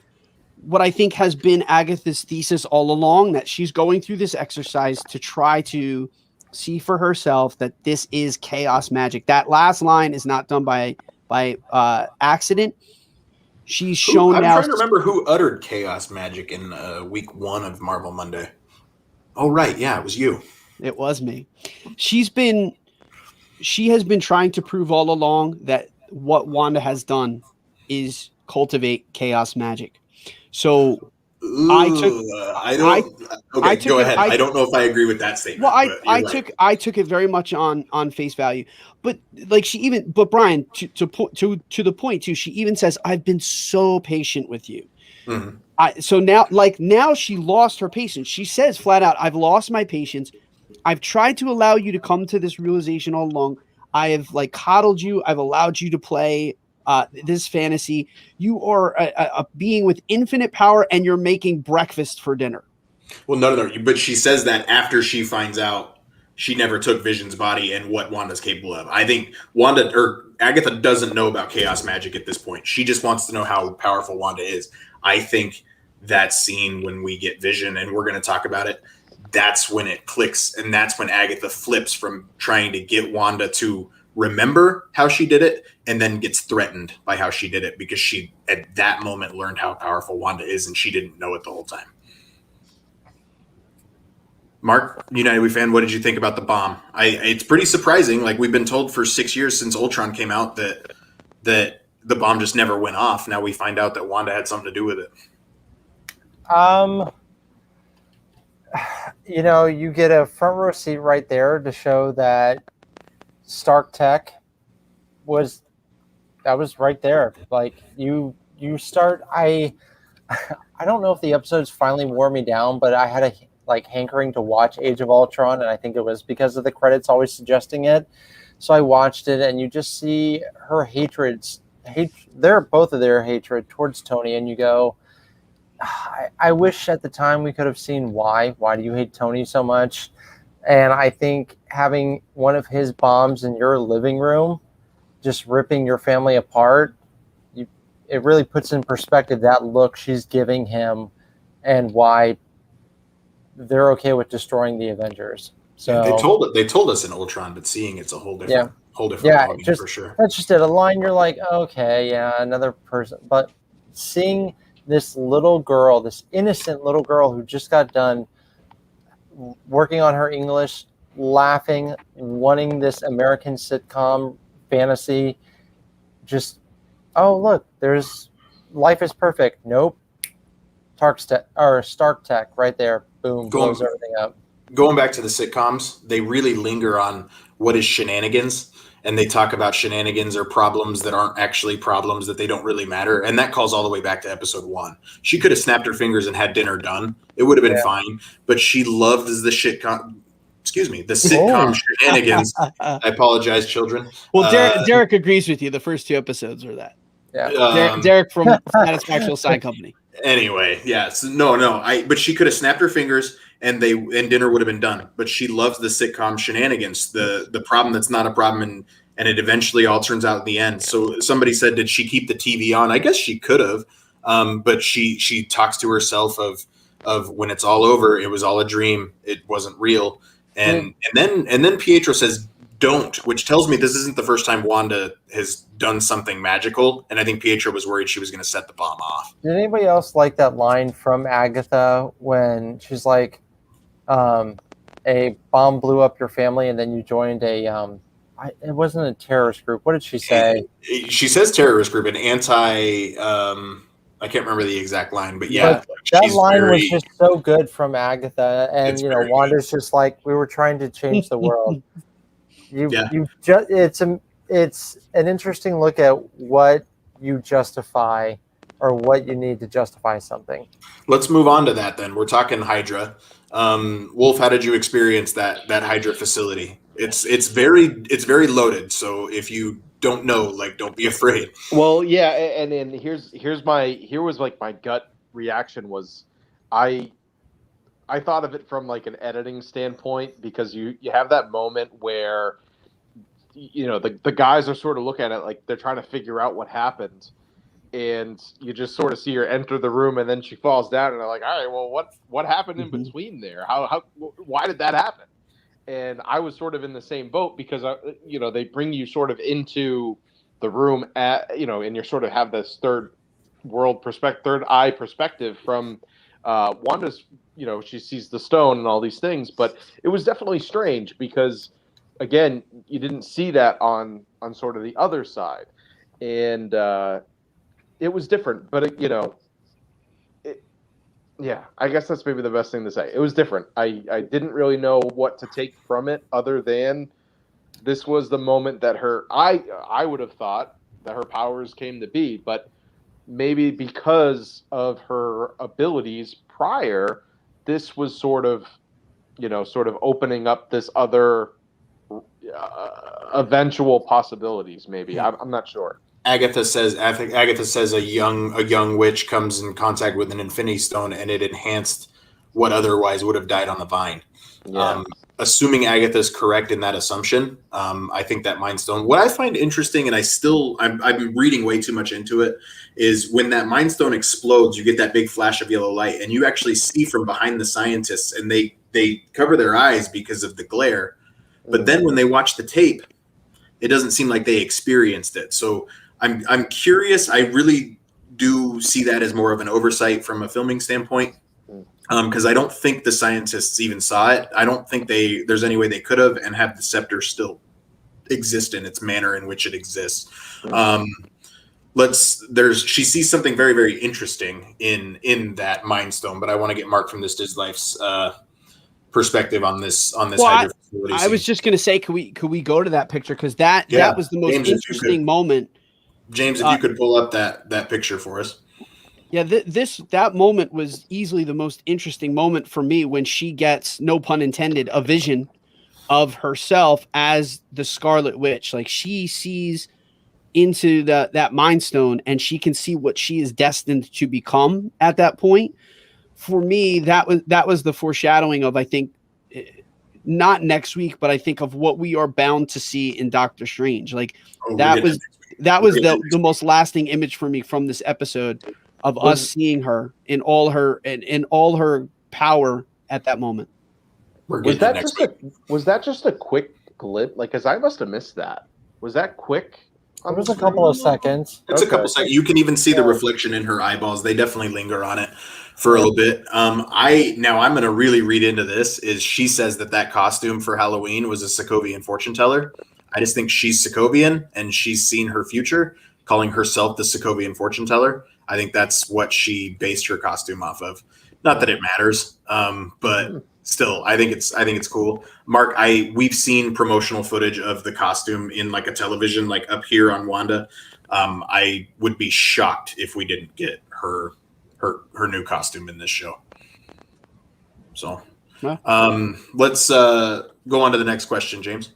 what I think has been Agatha's thesis all along, that she's going through this exercise to try to see for herself that this is chaos magic. That last line is not done by accident. She's shown. I'm trying to remember who uttered chaos magic in week 1 of Marvel Monday. Oh, right. Yeah, it was you. It was me. She has been trying to prove all along that what Wanda has done is cultivate chaos magic. So go ahead. I don't know if I agree with that statement. Well, I took it very much on face value, but Bryan, to the point too, she even says, "I've been so patient with you." Mm-hmm. So now she lost her patience. She says flat out, "I've lost my patience. I've tried to allow you to come to this realization all along. I have coddled you. I've allowed you to play this fantasy. You are a being with infinite power, and you're making breakfast for dinner." Well, no. But she says that after she finds out she never took Vision's body and what Wanda's capable of. I think Agatha doesn't know about chaos magic at this point. She just wants to know how powerful Wanda is. I think that scene when we get Vision, and we're going to talk about it, that's when it clicks, and that's when Agatha flips from trying to get Wanda to remember how she did it, and then gets threatened by how she did it, because she at that moment learned how powerful Wanda is, and she didn't know it the whole time. Mark, United We fan, what did you think about the bomb? It's pretty surprising. We've been told for 6 years since Ultron came out that the bomb just never went off. Now we find out that Wanda had something to do with it. You get a front row seat right there to show that Stark Tech was right there. You start. I don't know if the episodes finally wore me down, but I had a hankering to watch Age of Ultron, and I think it was because of the credits always suggesting it. So I watched it, and you just see her both of their hatred towards Tony, and you go, I wish at the time we could have seen why. Why do you hate Tony so much? And I think having one of his bombs in your living room, just ripping your family apart, it really puts in perspective that look she's giving him and why they're okay with destroying the Avengers. So they told us in Ultron, but seeing it's a whole different ballgame for sure. That's just it. A line you're like, okay, yeah, another person. But seeing this little girl, this innocent little girl who just got done working on her English, laughing, wanting this American sitcom fantasy, just, oh, look, there's life is perfect. Nope. Stark Tech right there. Boom, blows everything up. Going back to the sitcoms, they really linger on what is shenanigans, and they talk about shenanigans or problems that aren't actually problems, that they don't really matter, and that calls all the way back to episode 1. She could have snapped her fingers and had dinner done. It would have been fine, but she loved the sitcom shenanigans. I apologize, children. Well, Derek agrees with you. The first 2 episodes are that. Yeah, Derek from Satisfactual Sign Company. Anyway, yes, but she could have snapped her fingers and dinner would have been done. But she loves the sitcom shenanigans, the problem that's not a problem, and it eventually all turns out in the end. So somebody said, did she keep the TV on? I guess she could have, but she talks to herself of when it's all over, it was all a dream, it wasn't real, and then Pietro says, don't, which tells me this isn't the first time Wanda has done something magical, and I think Pietro was worried she was going to set the bomb off. Did anybody else like that line from Agatha when she's like, a bomb blew up your family and then you joined it wasn't a terrorist group. What did she say? She says terrorist group, an anti, I can't remember the exact line, but yeah. But that line was just so good from Agatha, and Wanda's just like, we were trying to change the world. It's an interesting look at what you justify or what you need to justify something. Let's move on to that then. We're talking Hydra. Wolf, how did you experience that Hydra facility? It's very loaded. So if you don't know, don't be afraid. Well, yeah, and then here was like my gut reaction was, I thought of it from like an editing standpoint, because you have that moment where the guys are sort of looking at it like they're trying to figure out what happened, and you just sort of see her enter the room, and then she falls down, and they're like, all right, well, what happened in between there? Why did that happen? And I was sort of in the same boat, because they bring you sort of into the room and you sort of have this third eye perspective from Wanda's. She sees the stone and all these things, but it was definitely strange because, again, you didn't see that on sort of the other side, and it was different. But I guess that's maybe the best thing to say. It was different. I didn't really know what to take from it, other than this was the moment that I would have thought that her powers came to be, but maybe because of her abilities prior, this was sort of opening up this other eventual possibilities. Maybe I'm not sure. I think Agatha says a young witch comes in contact with an Infinity Stone, and it enhanced what otherwise would have died on the vine. Yeah. Assuming Agatha's correct in that assumption, I think that Mind Stone. What I find interesting, and I've been reading way too much into it, is when that Mind Stone explodes, you get that big flash of yellow light, and you actually see from behind the scientists, and they cover their eyes because of the glare. But then when they watch the tape, it doesn't seem like they experienced it. So I'm curious. I really do see that as more of an oversight from a filming standpoint, because I don't think the scientists even saw it. I don't think there's any way they could have and have the scepter still exist in its manner in which it exists. She sees something very, very interesting in that Mind Stone, but I want to get Mark from this Diz Life's perspective on this. Well, I was just going to say, could we go to that picture, because that was the most interesting moment. James, if you could pull up that picture for us. Yeah, that moment was easily the most interesting moment for me, when she gets, no pun intended, a vision of herself as the Scarlet Witch. Like, she sees into that Mind Stone, and she can see what she is destined to become at that point. For me, that was the foreshadowing of, I think, not next week, but I think of what we are bound to see in Doctor Strange. Like that was the most lasting image for me from this episode of us seeing her in all her power at that moment. Was that just a quick glint? Like, because I must have missed that. Was that quick? It was a couple of seconds. It's a couple seconds. You can even see the reflection in her eyeballs. They definitely linger on it for a little bit. I'm going to really read into this. Is she says that costume for Halloween was a Sokovian fortune teller. I just think she's Sokovian and she's seen her future, calling herself the Sokovian fortune teller. I think that's what she based her costume off of. Not that it matters, but still, I think it's cool. Mark, we've seen promotional footage of the costume in like a television, like up here on Wanda. I would be shocked if we didn't get her new costume in this show. So, let's go on to the next question, James.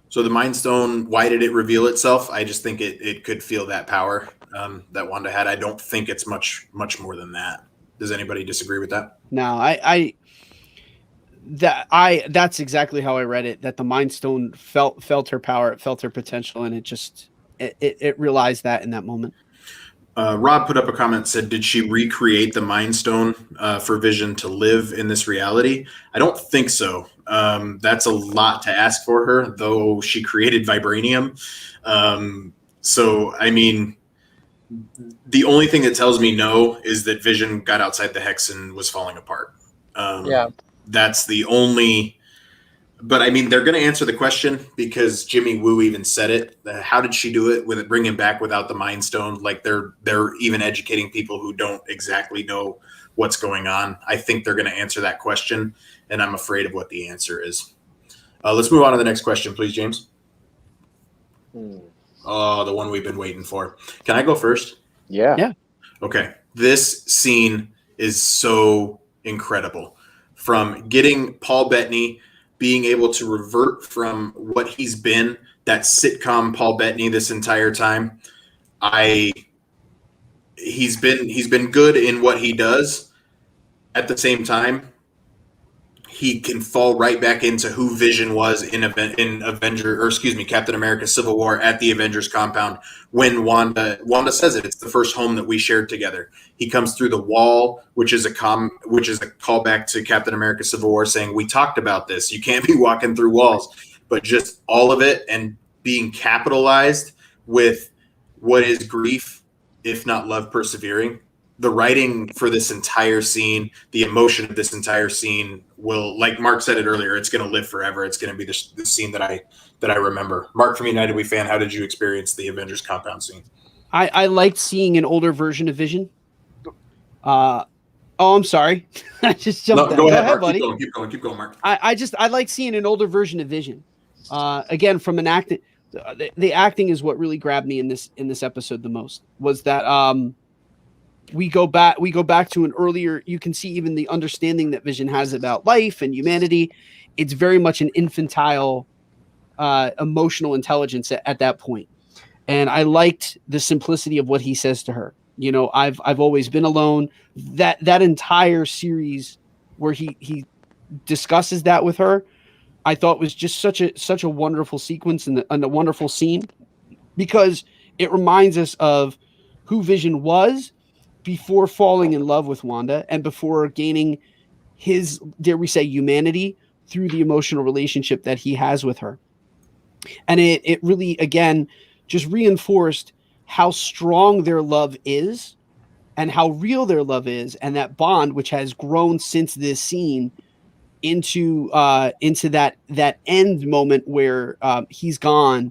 So the Mind Stone, why did it reveal itself? I just think it could feel that power that Wanda had. I don't think it's much more than that. Does anybody disagree with that? No, that's exactly how I read it. That the Mind Stone felt her power, it felt her potential, and it realized that in that moment. Rob put up a comment, said, did she recreate the Mind Stone for Vision to live in this reality? I don't think so. That's a lot to ask for her, though she created vibranium. So, I mean, the only thing that tells me no is that Vision got outside the hex and was falling apart. That's the only... But, I mean, they're going to answer the question because Jimmy Woo even said it. How did she do it with it, bring him back without the Mind Stone? Like, they're even educating people who don't exactly know what's going on. I think they're going to answer that question, and I'm afraid of what the answer is. Let's move on to the next question, please, James. Oh, the one we've been waiting for. Can I go first? Yeah. Okay. This scene is so incredible. From getting Paul Bettany being able to revert from what he's been, that sitcom Paul Bettany this entire time. He's been good in what he does. At the same time, he can fall right back into who Vision was in Captain America Civil War at the Avengers compound when Wanda says it. It's the first home that we shared together. He comes through the wall, which is a callback to Captain America Civil War, saying, we talked about this. You can't be walking through walls. But just all of it and being capitalized with what is grief, if not love persevering. The writing for this entire scene, the emotion of this entire scene will, like Mark said it earlier, it's going to live forever. It's going to be the scene that I remember. Mark, from United We Fan, how did you experience the Avengers compound scene? I liked seeing an older version of Vision. I'm sorry. I just jumped. Go ahead, Mark, buddy. Keep going, Mark. I like seeing an older version of Vision. Again, from an acting, the acting is what really grabbed me in this episode the most. Was that we go back to an earlier, you can see even the understanding that Vision has about life and humanity. It's very much an infantile emotional intelligence at that point. And I liked the simplicity of what he says to her. You know, I've always been alone. That entire series where he discusses that with her, I thought was just such a wonderful sequence and a wonderful scene, because it reminds us of who Vision was before falling in love with Wanda and before gaining his, dare we say, humanity through the emotional relationship that he has with her. And it really, again, just reinforced how strong their love is and how real their love is, and that bond, which has grown since this scene into that end moment where he's gone,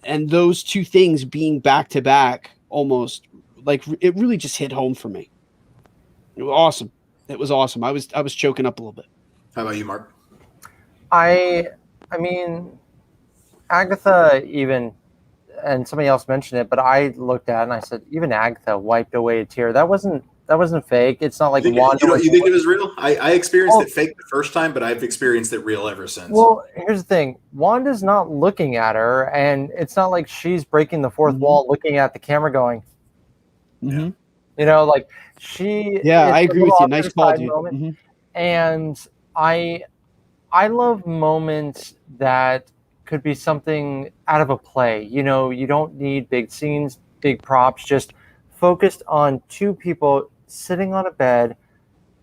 and those two things being back to back, almost like it really just hit home for me. It was awesome. It was awesome. I was choking up a little bit. How about you, Mark? I mean, Agatha even, and somebody else mentioned it, but I looked at it and I said, even Agatha wiped away a tear. That wasn't fake. It's not like You think, Wanda. you think it was real? I experienced it fake the first time, but I've experienced it real ever since. Well, here's the thing. Wanda's not looking at her, and it's not like she's breaking the fourth wall looking at the camera going, Mm-hmm. you know, like she. Yeah, I it's a agree with little you. off to Nice the call, side dude. moment. Mm-hmm. And I love moments that could be something out of a play. You know, you don't need big scenes, big props, just focused on two people sitting on a bed,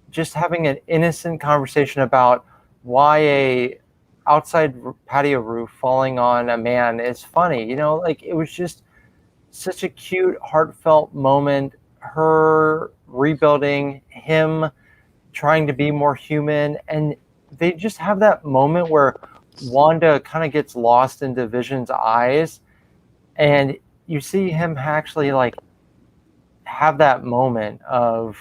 just having an innocent conversation about why a outside patio roof falling on a man is funny. You know, like it was just such a cute, heartfelt moment. Her rebuilding, him trying to be more human, and they just have that moment where Wanda kind of gets lost into Vision's eyes, and you see him actually like have that moment of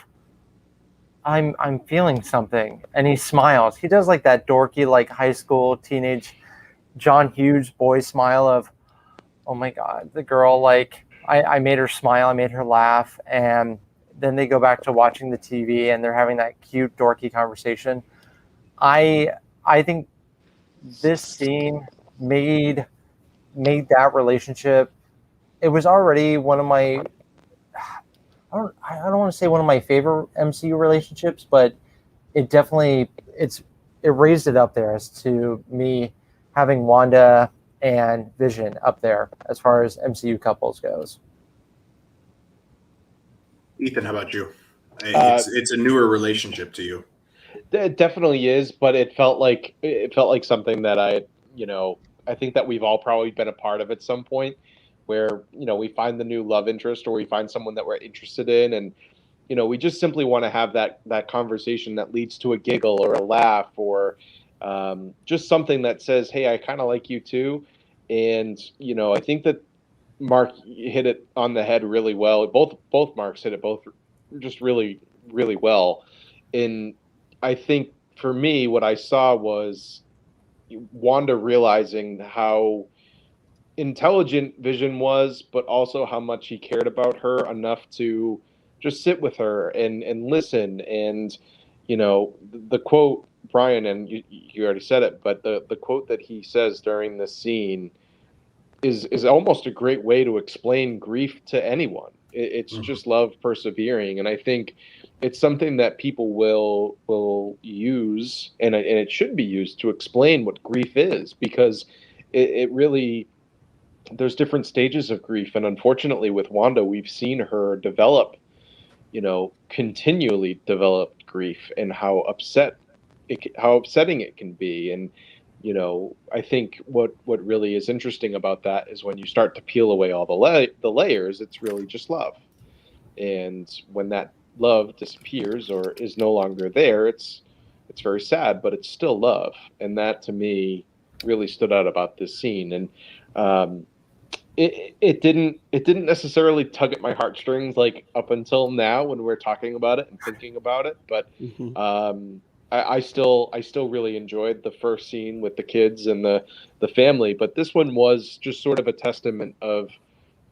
I'm feeling something, and he smiles. He does like that dorky like high school teenage John Hughes boy smile of, oh my god, the girl, like I made her smile, I made her laugh, and then they go back to watching the TV and they're having that cute dorky conversation. I think this scene made that relationship. It was already one of my I don't want to say one of my favorite MCU relationships, but it definitely it raised it up there as to me having Wanda and Vision up there as far as MCU couples goes. Ethan, how about you? It's a newer relationship to you. It definitely is, but it felt like something that I think that we've all probably been a part of at some point, where we find the new love interest or we find someone that we're interested in, and we just simply want to have that conversation that leads to a giggle or a laugh or just something that says, "Hey, I kind of like you too," and I think that Mark hit it on the head really well. Both Marks hit it both just really really well. And I think for me, what I saw was Wanda realizing how intelligent Vision was, but also how much he cared about her enough to just sit with her and listen. And the quote, Bryan, and you already said it, but the quote that he says during this scene is almost a great way to explain grief to anyone. It's just love persevering, and I think it's something that people will use, and it should be used to explain what grief is, because it really, there's different stages of grief, and unfortunately with Wanda, we've seen her develop, continually develop grief, and how upsetting it can be. And I think what really is interesting about that is when you start to peel away all the layers, it's really just love. And when that love disappears or is no longer there, it's very sad, but it's still love. And that to me really stood out about this scene. And it didn't necessarily tug at my heartstrings like up until now when we're talking about it and thinking about it, but I still really enjoyed the first scene with the kids and the family, but this one was just sort of a testament of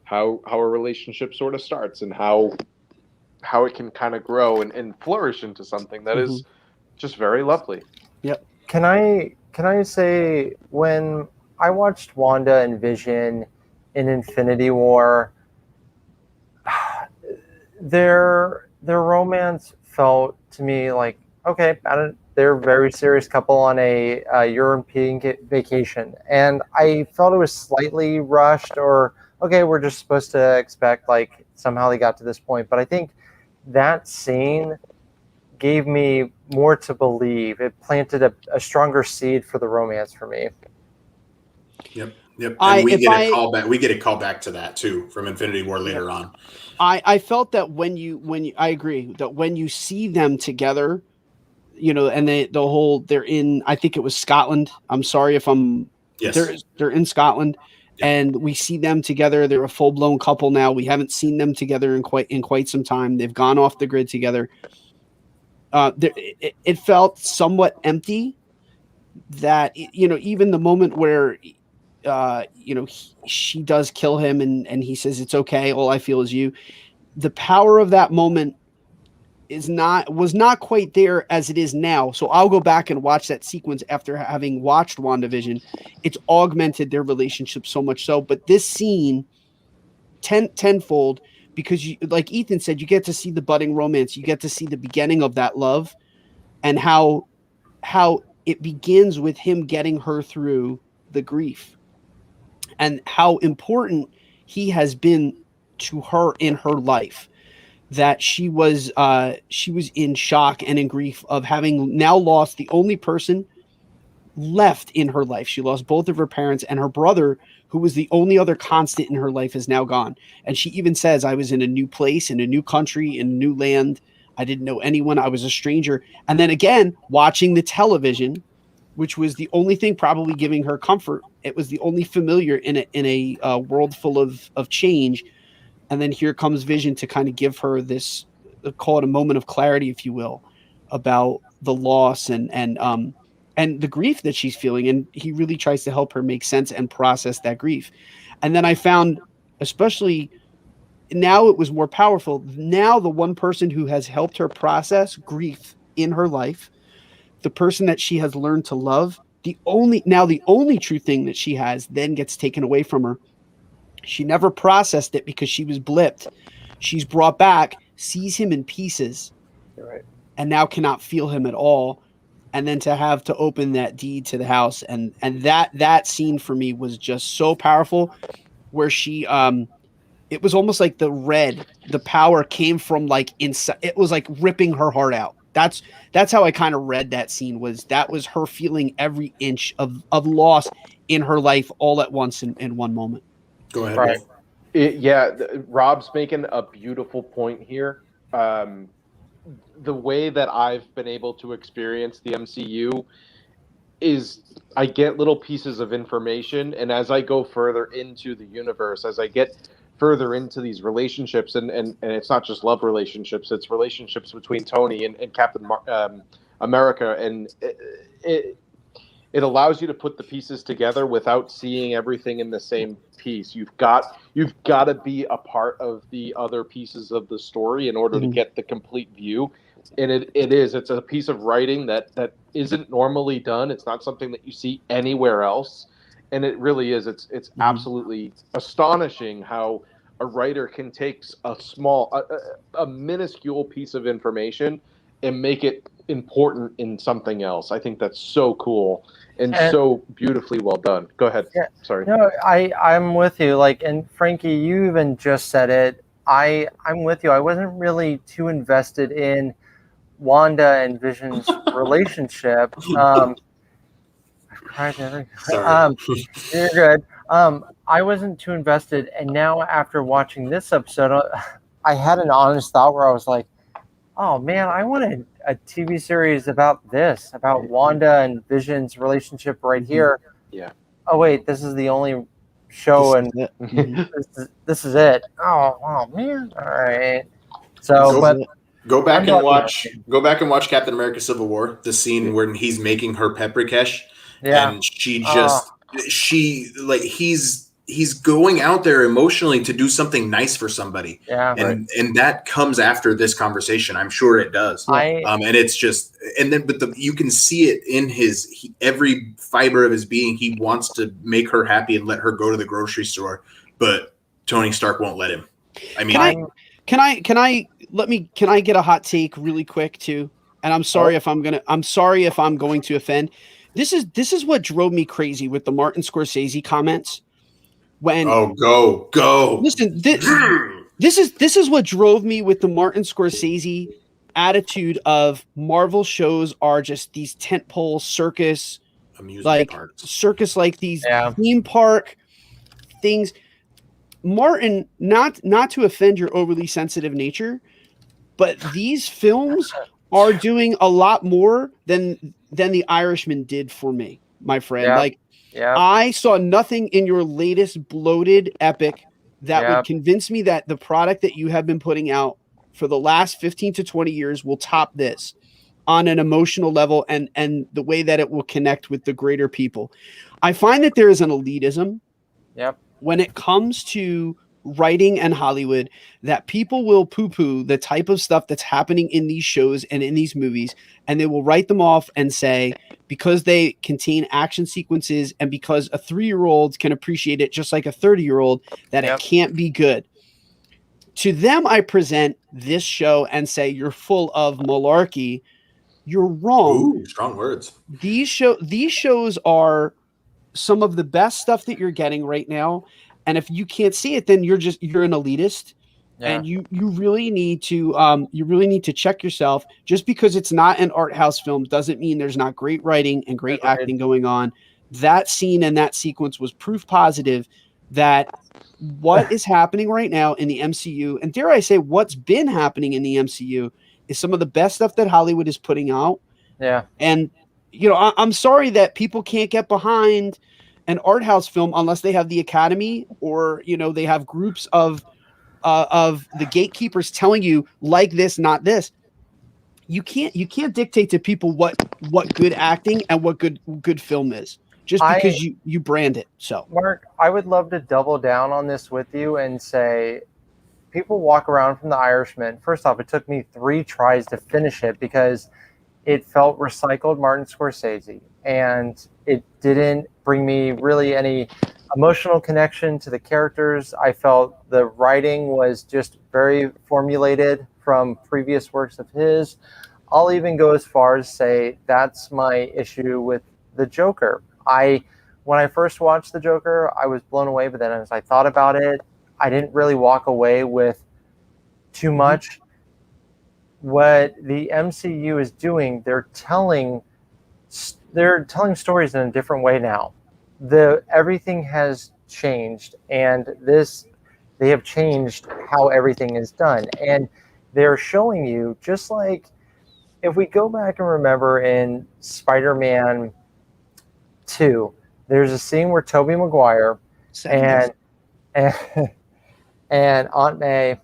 how a relationship sort of starts and how it can kind of grow and flourish into something that is just very lovely. Yep. Can I say, when I watched Wanda and Vision in Infinity War, their romance felt to me like, okay, they're a very serious couple on a European vacation, and I felt it was slightly rushed, or okay, we're just supposed to expect like somehow they got to this point. But I think that scene gave me more to believe. It planted a stronger seed for the romance for me. Yep. And we get a callback. We get a callback to that too from Infinity War later on. I felt that when you I agree that when you see them together, and they're in, I think it was Scotland. I'm sorry if I'm. Yes. They're in Scotland, and we see them together. They're a full blown couple now. We haven't seen them together in quite some time. They've gone off the grid together. It felt somewhat empty. That even the moment where she does kill him, and he says it's okay. All I feel is you. The power of that moment was not quite there as it is now. So I'll go back and watch that sequence after having watched WandaVision. It's augmented their relationship so much so, but this scene tenfold, because you, like Ethan said, you get to see the budding romance, you get to see the beginning of that love, and how it begins with him getting her through the grief, and how important he has been to her in her life, that she was in shock and in grief of having now lost the only person left in her life. She lost both of her parents, and her brother, who was the only other constant in her life, is now gone. And she even says, I was in a new place, in a new country, in a new land. I didn't know anyone. I was a stranger. And then again, watching the television, which was the only thing probably giving her comfort. It was the only familiar in a world full of change. And then here comes Vision to kind of give her this, call it a moment of clarity, if you will, about the loss and the grief that she's feeling. And he really tries to help her make sense and process that grief. And then I found, especially now, it was more powerful. Now the one person who has helped her process grief in her life, the person that she has learned to love, the only true thing that she has then gets taken away from her. She never processed it because she was blipped. She's brought back, sees him in pieces, Right. and now cannot feel him at all. And then to have to open that deed to the house, and that scene for me was just so powerful, where she it was almost like the power came from like inside. It was like ripping her heart out. That's how I kind of read that scene. That was her feeling every inch of loss in her life all at once in one moment. Go ahead. Right. Rob's making a beautiful point here. The way that I've been able to experience the MCU is I get little pieces of information, and as I go further into the universe, as I get further into these relationships, and it's not just love relationships, it's relationships between Tony and Captain America, and it allows you to put the pieces together without seeing everything in the same piece. You've got to be a part of the other pieces of the story in order to get the complete view. And it's a piece of writing that isn't normally done. It's not something that you see anywhere else. And it really is. It's absolutely astonishing how a writer can take a minuscule piece of information and make it important in something else. I think that's so cool and so beautifully well done. Go ahead. Yeah, Sorry. No, I'm with you. Like, and Frankie, you even just said it. I'm with you. I wasn't really too invested in Wanda and Vision's relationship. Sorry. You're good. I wasn't too invested, and now after watching this episode, I had an honest thought where I was like, "Oh man, I wanted a TV series about this, about Wanda and Vision's relationship right here." Yeah. Oh wait, this is the only show, and this is it. Oh man. All right. So, Go back and watch Captain America: Civil War. The scene where he's making her paprikash, and he's going out there emotionally to do something nice for somebody. Yeah, and that comes after this conversation. I'm sure it does. And it's just, but you can see it in every fiber of his being. He wants to make her happy and let her go to the grocery store, but Tony Stark won't let him. I mean, can I get a hot take really quick too? And I'm sorry if I'm going to offend. This is what drove me crazy with the Martin Scorsese comments. When go. Listen, this is what drove me with the Martin Scorsese attitude of Marvel shows are just these tentpole circus, like these theme park things. Martin, not to offend your overly sensitive nature, but these films are doing a lot more than The Irishman did for me, my friend. I saw nothing in your latest bloated epic that would convince me that the product that you have been putting out for the last 15 to 20 years will top this on an emotional level and the way that it will connect with the greater people. I find that there is an elitism when it comes to writing and Hollywood that people will poo-poo the type of stuff that's happening in these shows and in these movies, and they will write them off and say, because they contain action sequences and because a 3-year-old can appreciate it just like a 30-year-old, that it can't be good. To them, I present this show and say, you're full of malarkey. You're wrong. Ooh, strong words. These shows are some of the best stuff that you're getting right now. And if you can't see it, then you're an elitist. Yeah. And you really need to check yourself. Just because it's not an art house film doesn't mean there's not great writing and great acting going on. That scene and that sequence was proof positive that what is happening right now in the MCU, and dare I say what's been happening in the MCU, is some of the best stuff that Hollywood is putting out. Yeah. And, I'm sorry that people can't get behind an art house film unless they have the Academy or, they have groups of the gatekeepers telling you like this, not this. You can't dictate to people what good acting and what good film is just because you brand it. So, Mark, I would love to double down on this with you and say, people walk around from The Irishman. First off, it took me 3 tries to finish it because it felt recycled Martin Scorsese, and it didn't bring me really any emotional connection to the characters. I felt the writing was just very formulated from previous works of his. I'll even go as far as say that's my issue with the Joker. When I first watched the Joker, I was blown away, but then as I thought about it, I didn't really walk away with too much. What the MCU is doing, they're telling stories in a different way now. Everything has changed, and they have changed how everything is done, and they're showing you, just like if we go back and remember in Spider-Man 2, there's a scene where Tobey Maguire and Aunt May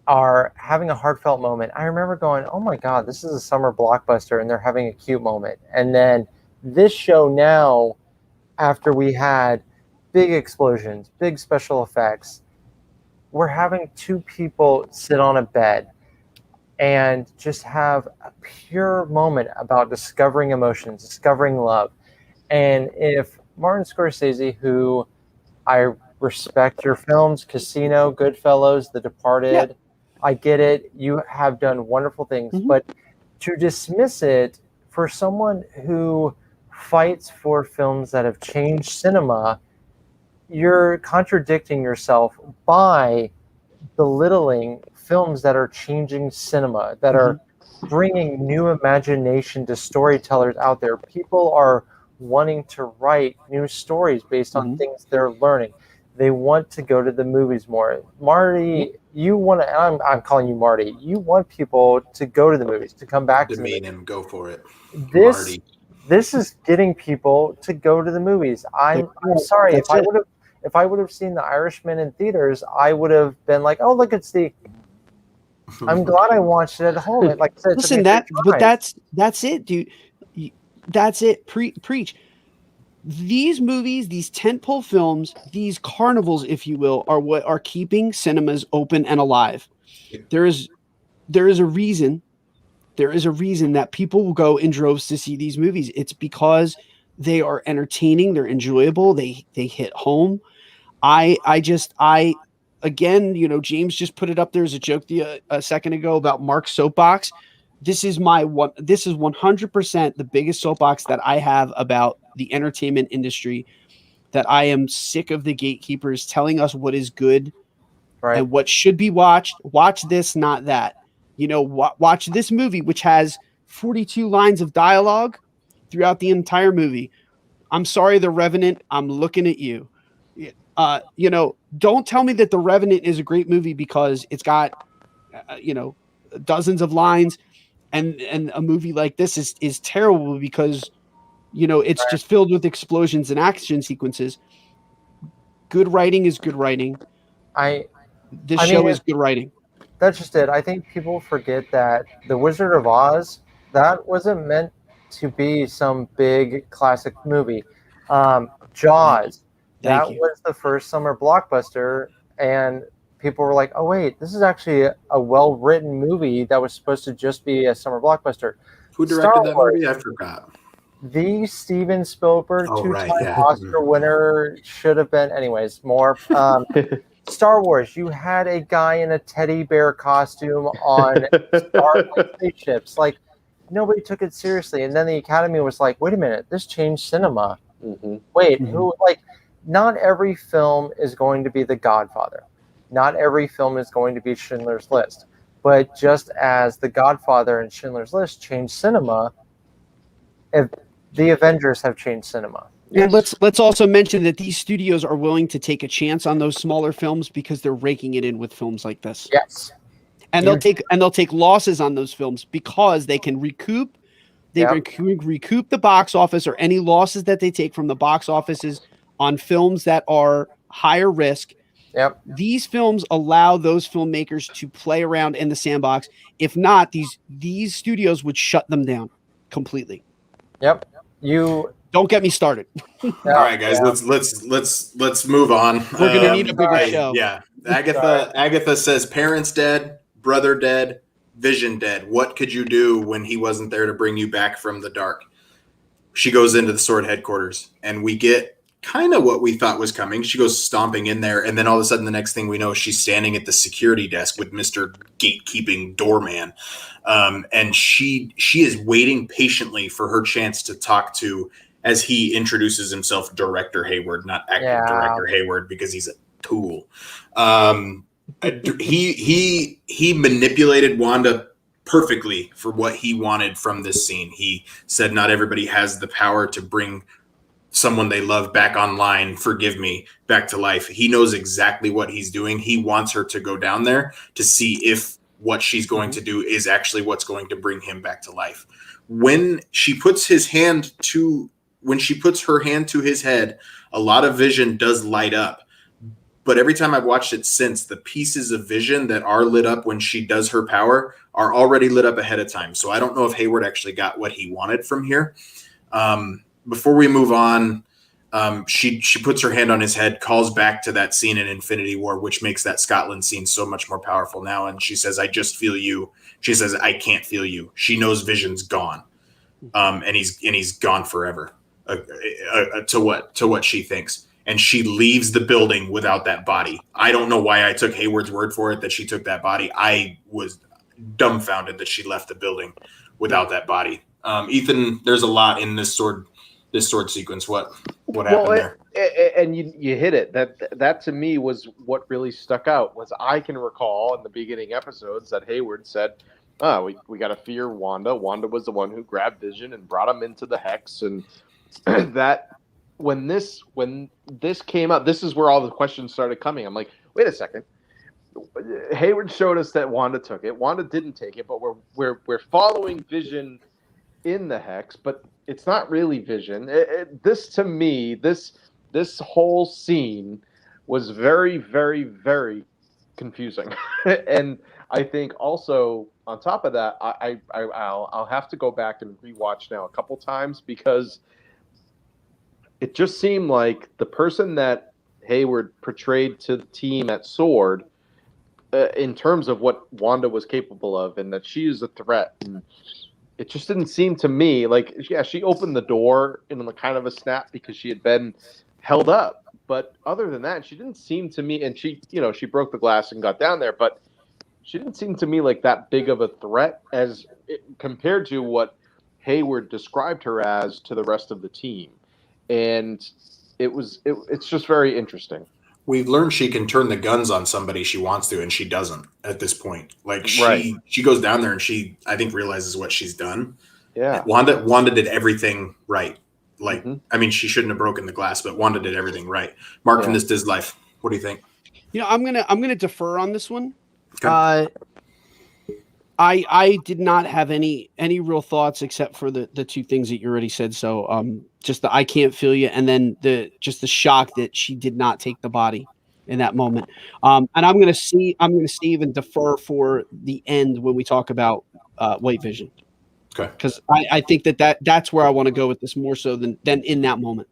are having a heartfelt moment. I remember going, oh my God, this is a summer blockbuster, and they're having a cute moment. And then this show now, after we had big explosions, big special effects, we're having 2 people sit on a bed and just have a pure moment about discovering emotions, discovering love. And if Martin Scorsese, who I respect your films, Casino, Goodfellas, The Departed, I get it. You have done wonderful things, but to dismiss it for someone who fights for films that have changed cinema, you're contradicting yourself by belittling films that are changing cinema, that are bringing new imagination to storytellers out there. People are wanting to write new stories based on things they're learning. They want to go to the movies more. Marty, you want to, I'm calling you Marty, you want people to go to the movies, to come back to the movies. Him, go for it. This is getting people to go to the movies. I'm sorry, if I would have seen The Irishman in theaters, I would have been like, oh, look, it's the I'm glad I watched it at home. Like I said, listen, that's it, dude. That's it. Preach. These movies, these tentpole films, these carnivals, if you will, are what are keeping cinemas open and alive. There is a reason. There is a reason that people will go in droves to see these movies. It's because they are entertaining. They're enjoyable. They hit home. Again, James just put it up there as a joke a second ago about Mark's soapbox. This is 100% the biggest soapbox that I have about the entertainment industry, that I am sick of the gatekeepers telling us what is good and what should be watched. Watch this, not that. Watch this movie, which has 42 lines of dialogue throughout the entire movie. I'm sorry, The Revenant, I'm looking at you. Don't tell me that The Revenant is a great movie because it's got, dozens of lines, and a movie like this is terrible because, it's just filled with explosions and action sequences. Good writing is good writing. This show is good writing. That's just it. I think people forget that The Wizard of Oz, that wasn't meant to be some big classic movie. Jaws, that was the first summer blockbuster, and people were like, "Oh wait, this is actually a well-written movie that was supposed to just be a summer blockbuster." Who directed that movie? I forgot. The Steven Spielberg, Oh, right, two-time yeah. Oscar winner, should have been. Anyways, more. Star Wars, you had a guy in a teddy bear costume on spaceships. Like, nobody took it seriously. And then the Academy was like, wait a minute, this changed cinema. Wait, who, like, not every film is going to be The Godfather. Not every film is going to be Schindler's List. But just as The Godfather and Schindler's List changed cinema, the Avengers have changed cinema. And let's also mention that these studios are willing to take a chance on those smaller films because they're raking it in with films like this. Yes. And they'll take losses on those films because they can recoup recoup the box office or any losses that they take from the box offices on films that are higher risk. Yep. These films allow those filmmakers to play around in the sandbox. If not, these studios would shut them down completely. Yep. Don't get me started. All right, guys, let's move on. We're gonna need a bigger show. Yeah. Agatha says parents dead, brother dead, Vision dead. What could you do when he wasn't there to bring you back from the dark? She goes into the Sword headquarters, and we get kind of what we thought was coming. She goes stomping in there, and then all of a sudden, the next thing we know, she's standing at the security desk with Mr. Gatekeeping Doorman, and she is waiting patiently for her chance to talk to, as he introduces himself, Director Hayward, not actor Director Hayward, because he's a tool. He manipulated Wanda perfectly for what he wanted from this scene. He said, "Not everybody has the power to bring someone they love back online, forgive me, back to life." He knows exactly what he's doing. He wants her to go down there to see if what she's going to do is actually what's going to bring him back to life. When she puts her hand to his head, a lot of Vision does light up. But every time I've watched it since, the pieces of Vision that are lit up when she does her power are already lit up ahead of time. So I don't know if Hayward actually got what he wanted from here. Before we move on, she puts her hand on his head, calls back to that scene in Infinity War, which makes that Scotland scene so much more powerful now. And she says, "I just feel you." She says, "I can't feel you." She knows Vision's gone, and he's gone forever. To what she thinks. And she leaves the building without that body. I don't know why I took Hayward's word for it that she took that body. I was dumbfounded that she left the building without that body. Ethan, there's a lot in this sword sequence. What happened there? And you hit it. That to me was what really stuck out. Was I can recall in the beginning episodes that Hayward said, "Oh, we got to fear Wanda. Wanda was the one who grabbed Vision and brought him into the hex." And that when this came up, this is where all the questions started coming. I'm like, wait a second. Hayward showed us that Wanda took it. Wanda didn't take it, but we're following Vision in the hex, but it's not really Vision. This to me, this whole scene was very, very, very confusing. And I think also on top of that, I'll have to go back and rewatch now a couple times because it just seemed like the person that Hayward portrayed to the team at Sword, in terms of what Wanda was capable of, and that she is a threat. And it just didn't seem to me like, yeah, she opened the door in a kind of a snap because she had been held up. But other than that, she didn't seem to me, and she broke the glass and got down there, but she didn't seem to me like that big of a threat compared to what Hayward described her as to the rest of the team. And it's just very interesting. We've learned she can turn the guns on somebody she wants to, and she doesn't at this point. Like she goes down there and she, I think, realizes what she's done. Yeah. Wanda did everything right. Like, I mean, she shouldn't have broken the glass, but Wanda did everything right. Mark from This Diz Life, what do you think? I'm gonna defer on this one. Okay. I did not have any real thoughts except for the two things that you already said. So just the "I can't feel you," and then the shock that she did not take the body in that moment. And I'm gonna save and defer for the end when we talk about White Vision. Okay. Because I think that's where I want to go with this more so than in that moment.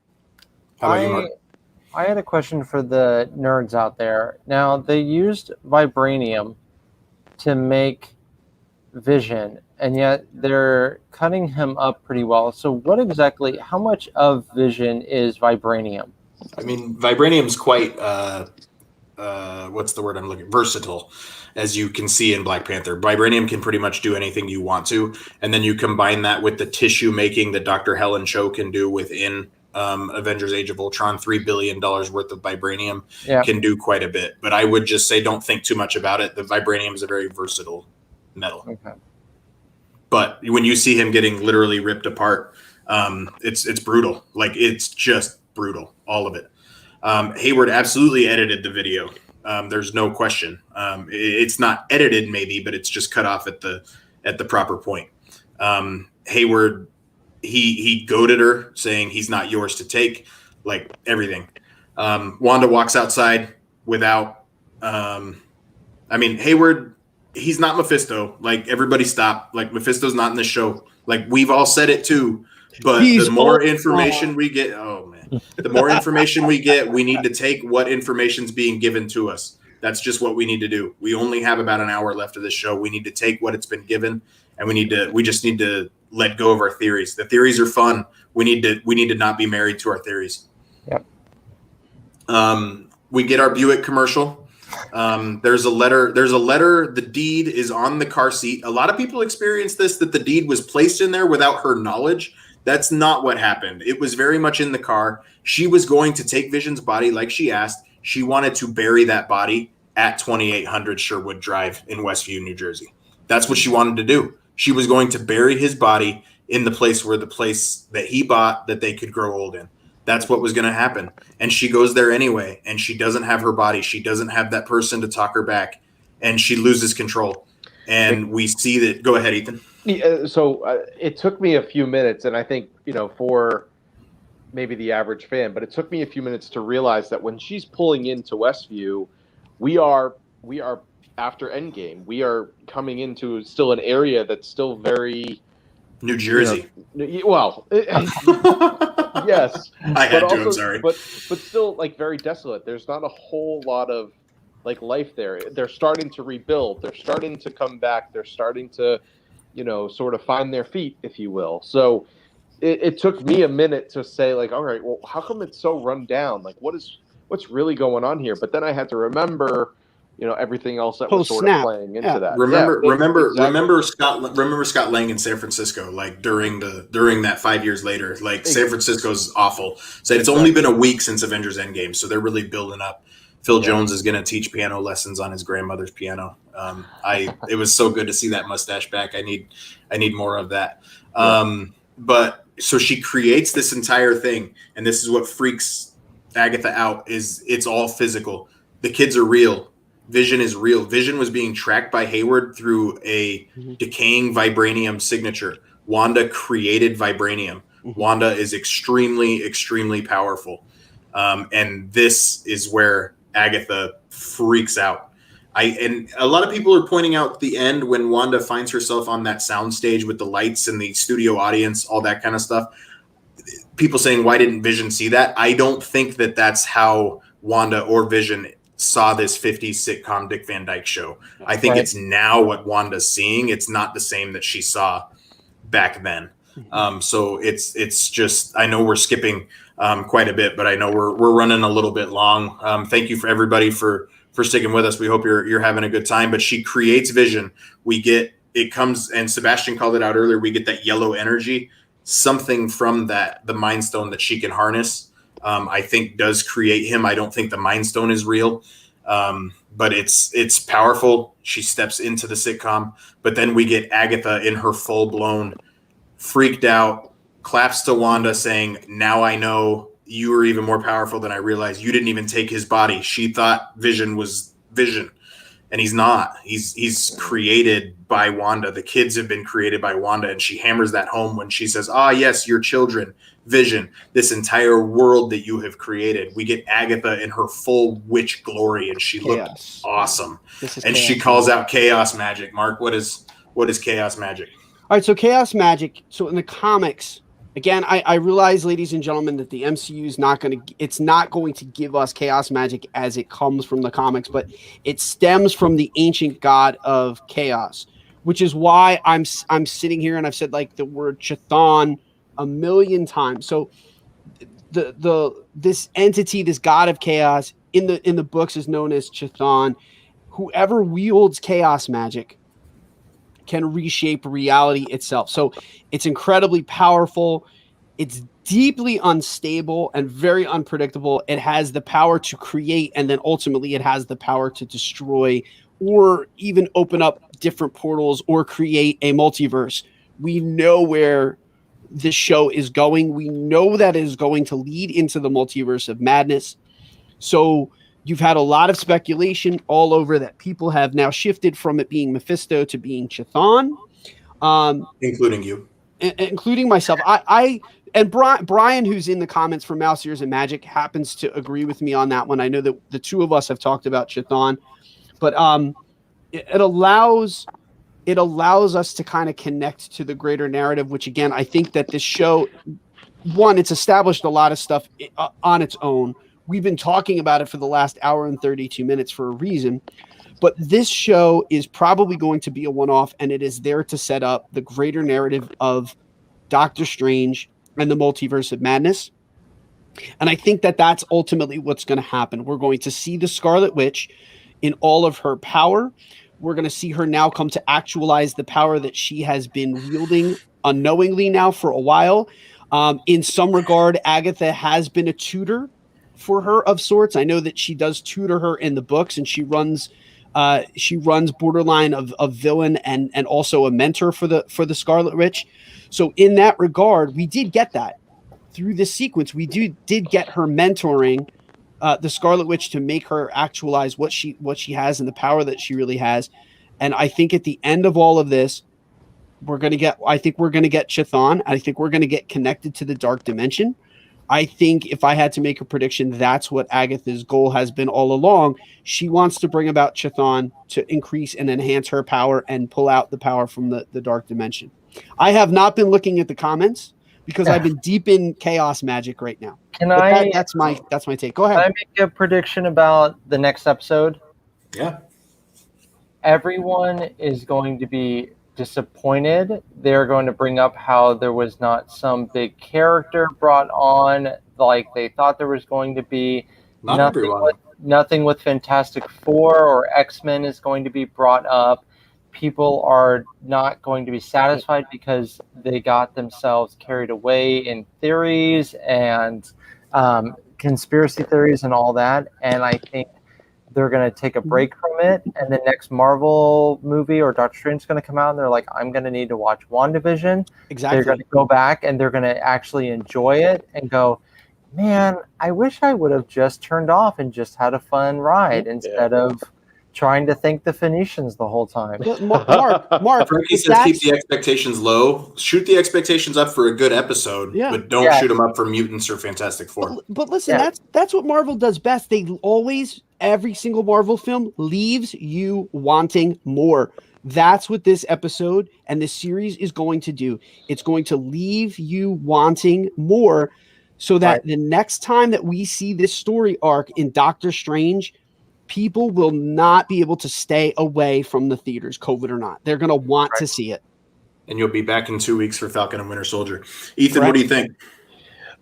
How about you, Mark? I had a question for the nerds out there. Now, they used vibranium to make Vision, and yet they're cutting him up pretty well. So how much of Vision is vibranium? I mean, vibranium's quite what's the word I'm looking? Versatile, as you can see in Black Panther. Vibranium can pretty much do anything you want to, and then you combine that with the tissue making that Dr. Helen Cho can do within Avengers: Age of Ultron. $3 billion worth of vibranium can do quite a bit. But I would just say don't think too much about it. The vibranium is a very versatile metal. Okay. But when you see him getting literally ripped apart, it's brutal. Like, it's just brutal, all of it. Hayward absolutely edited the video. There's no question. It's not edited maybe, but it's just cut off at the proper point. Hayward, he goaded her, saying he's not yours to take, like everything. Wanda walks outside without. Hayward, he's not Mephisto. Like, everybody stop. Like, Mephisto's not in the show. Like, we've all said it too. But the more information we get, the more information we get, we need to take what information's being given to us. That's just what we need to do. We only have about an hour left of this show. We need to take what it's been given, and we just need to let go of our theories. The theories are fun. We need to not be married to our theories. Yep. We get our Buick commercial. There's a letter. The deed is on the car seat. A lot of people experience this, that the deed was placed in there without her knowledge. That's not what happened. It was very much in the car. She was going to take Vision's body like she asked. She wanted to bury that body at 2800 Sherwood Drive in Westview, New Jersey. That's what she wanted to do. She was going to bury his body in the place that he bought that they could grow old in. That's what was going to happen. And she goes there anyway, and she doesn't have her body. She doesn't have that person to talk her back, and she loses control. And we see that. Go ahead, Ethan. It took me a few minutes, and I think, for maybe the average fan, but it took me a few minutes to realize that when she's pulling into Westview, we are after Endgame. We are coming into still an area that's still very New Jersey. Yes. I'm sorry. But still, like, very desolate. There's not a whole lot of like life there. They're starting to rebuild. They're starting to come back. They're starting to, sort of find their feet, if you will. So it took me a minute to say, like, all right, well, how come it's so run down? Like, what's really going on here? But then I had to remember, everything else that was sort of playing into that. Remember Scott Lang in San Francisco, like during that 5 years later, like San Francisco's awful. Said it's only been a week since Avengers Endgame, so they're really building up. Phil Jones is going to teach piano lessons on his grandmother's piano. It was so good to see that mustache back. I need more of that. But so she creates this entire thing, and this is what freaks Agatha out, is it's all physical. The kids are real. Vision is real. Vision was being tracked by Hayward through a decaying vibranium signature. Wanda created vibranium. Wanda is extremely, extremely powerful. And this is where Agatha freaks out. And a lot of people are pointing out the end when Wanda finds herself on that soundstage with the lights and the studio audience, all that kind of stuff. People saying, why didn't Vision see that? I don't think that that's how Wanda or Vision saw this 50s sitcom Dick Van Dyke show. I think it's now what Wanda's seeing. It's not the same that she saw back then. So it's just, I know we're skipping quite a bit, but I know we're running a little bit long. Thank you for everybody for sticking with us. We hope you're having a good time. But she creates Vision. It comes, and Sebastian called it out earlier, we get that yellow energy, something from the Mind Stone that she can harness. I think does create him. I don't think the Mind Stone is real, but it's powerful. She steps into the sitcom, but then we get Agatha in her full blown freaked out, claps to Wanda saying, now I know you are even more powerful than I realized. You didn't even take his body. She thought Vision was Vision, and he's not. He's created by Wanda. The kids have been created by Wanda, and she hammers that home when she says, yes, your children, Vision, this entire world that you have created. We get Agatha in her full witch glory, and she looked awesome. And she calls out chaos magic. Mark, what is chaos magic? All right, so chaos magic. So in the comics, Again, I realize, ladies and gentlemen, that the MCU is not going to give us chaos magic as it comes from the comics, but it stems from the ancient god of chaos, which is why I'm sitting here and I've said like the word Chthon a million times. So this entity, this god of chaos in the books is known as Chthon. Whoever wields chaos magic can reshape reality itself. So it's incredibly powerful. It's deeply unstable and very unpredictable. It has the power to create, and then ultimately it has the power to destroy or even open up different portals or create a multiverse. We know where this show is going. We know that it is going to lead into the multiverse of madness. So you've had a lot of speculation all over that people have now shifted from it being Mephisto to being Chthon, including you, including myself. I and Bryan, who's in the comments for Mouse Ears and Magic, happens to agree with me on that one. I know that the two of us have talked about Chthon, but it allows us to kind of connect to the greater narrative, which again, I think that this show, one, it's established a lot of stuff on its own. We've been talking about it for the last hour and 32 minutes for a reason, but this show is probably going to be a one-off, and it is there to set up the greater narrative of Doctor Strange and the Multiverse of Madness. And I think that that's ultimately what's going to happen. We're going to see the Scarlet Witch in all of her power. We're going to see her now come to actualize the power that she has been wielding unknowingly now for a while. In some regard, Agatha has been a tutor for her of sorts. I know that she does tutor her in the books, and she runs borderline of villain and also a mentor for the Scarlet Witch. So in that regard, we did get that through this sequence. We did get her mentoring the Scarlet Witch to make her actualize what she has and the power that she really has. And I think at the end of all of this, we're going to get Chthon. I think we're going to get connected to the dark dimension. I think if I had to make a prediction, that's what Agatha's goal has been all along. She wants to bring about Chthon to increase and enhance her power and pull out the power from the dark dimension. I have not been looking at the comments because I've been deep in chaos magic right now. That's my take. Go ahead. Can I make a prediction about the next episode? Yeah. Everyone is going to be disappointed. They're going to bring up how there was not some big character brought on like they thought there was going to be. Nothing with Fantastic Four or X-Men is going to be brought up. People are not going to be satisfied because they got themselves carried away in theories and conspiracy theories and all that. And I think they're going to take a break from it. And the next Marvel movie or Doctor Strange is going to come out and they're like, I'm going to need to watch WandaVision. Exactly. They're going to go back and they're going to actually enjoy it and go, man, I wish I would have just turned off and just had a fun ride instead of trying to thank the Phoenicians the whole time. Mark, Frankie says keep the expectations low. Shoot the expectations up for a good episode, but don't shoot them up for mutants or Fantastic Four. But listen, that's what Marvel does best. They always, every single Marvel film leaves you wanting more. That's what this episode and this series is going to do. It's going to leave you wanting more so that the next time that we see this story arc in Doctor Strange, people will not be able to stay away from the theaters, COVID or not. They're going to want to see it. And you'll be back in 2 weeks for Falcon and Winter Soldier. Ethan, what do you think?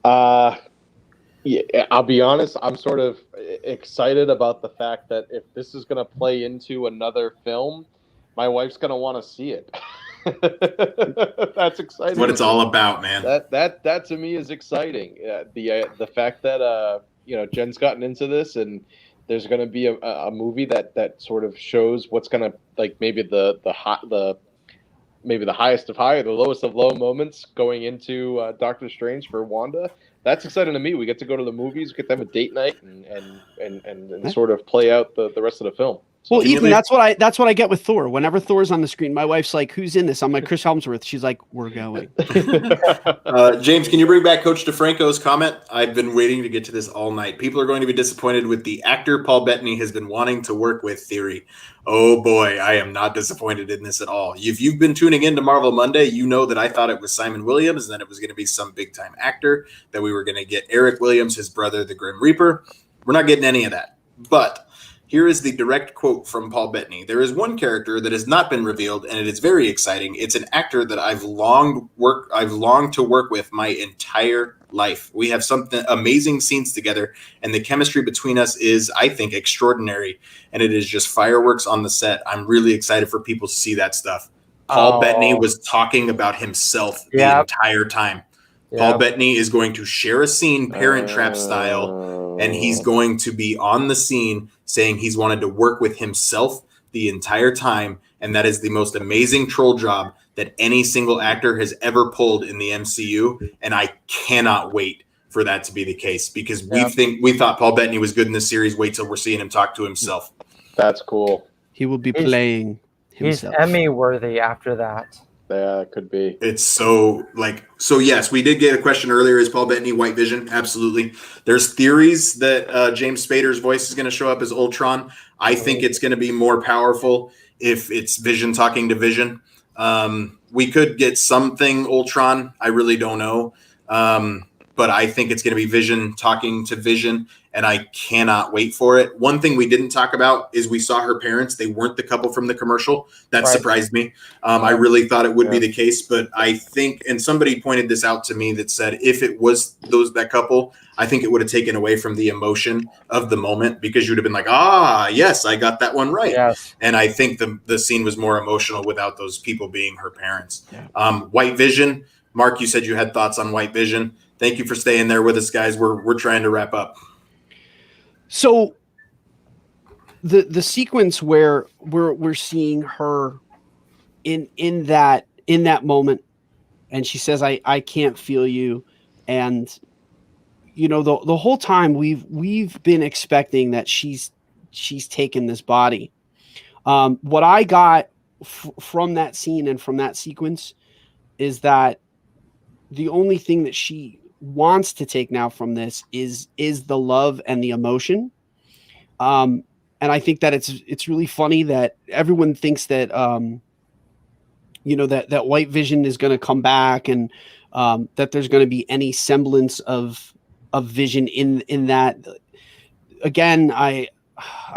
Yeah, I'll be honest. I'm sort of excited about the fact that if this is going to play into another film, my wife's going to want to see it. That's exciting. What it's all about, man. That to me is exciting. The fact that Jen's gotten into this and there's going to be a movie that sort of shows what's going to like maybe the highest of high or the lowest of low moments going into Doctor Strange for Wanda. That's exciting to me. We get to go to the movies, we get to have a date night, and sort of play out the rest of the film. Well, Can you Ethan, leave- that's what I get with Thor. Whenever Thor's on the screen, my wife's like, "Who's in this?" I'm like, "Chris Helmsworth." She's like, "We're going." James, can you bring back Coach DeFranco's comment? I've been waiting to get to this all night. People are going to be disappointed with the actor Paul Bettany has been wanting to work with theory. Oh boy, I am not disappointed in this at all. If you've been tuning in to Marvel Monday, you know that I thought it was Simon Williams and that it was going to be some big time actor, that we were going to get Eric Williams, his brother, the Grim Reaper. We're not getting any of that. But here is the direct quote from Paul Bettany. There is one character that has not been revealed, and it is very exciting. It's an actor that I've longed to work with my entire life. We have something amazing scenes together, and the chemistry between us is, I think, extraordinary. And it is just fireworks on the set. I'm really excited for people to see that stuff. Paul Bettany was talking about himself the entire time. Paul Bettany is going to share a scene, Parent Trap style, and he's going to be on the scene saying he's wanted to work with himself the entire time, and that is the most amazing troll job that any single actor has ever pulled in the MCU, and I cannot wait for that to be the case, because we thought Paul Bettany was good in this series. Wait till we're seeing him talk to himself. That's cool. He will be playing himself. He's Emmy worthy after that. Yeah, it could be. It's so yes, we did get a question earlier. Is Paul Bettany White Vision? Absolutely. There's theories that James Spader's voice is going to show up as Ultron. I think it's going to be more powerful if it's Vision talking to Vision. We could get something Ultron. I really don't know. But I think it's going to be Vision talking to Vision, and I cannot wait for it. One thing we didn't talk about is we saw her parents. They weren't the couple from the commercial. That surprised me. I really thought it would be the case, but I think, and somebody pointed this out to me that said, if it was that couple, I think it would have taken away from the emotion of the moment, because you'd have been like, yes, I got that one right. Yes. And I think the scene was more emotional without those people being her parents. White Vision, Mark, you said you had thoughts on White Vision. Thank you for staying there with us, guys. We're trying to wrap up. So the sequence where we're seeing her in that moment, and she says, I can't feel you. And you know, the whole time we've been expecting that she's taken this body. What I got from that scene and from that sequence is that the only thing that she wants to take now from this is the love and the emotion. And I think that it's really funny that everyone thinks that, that White Vision is going to come back, and that there's going to be any semblance of Vision in that. Again, I'm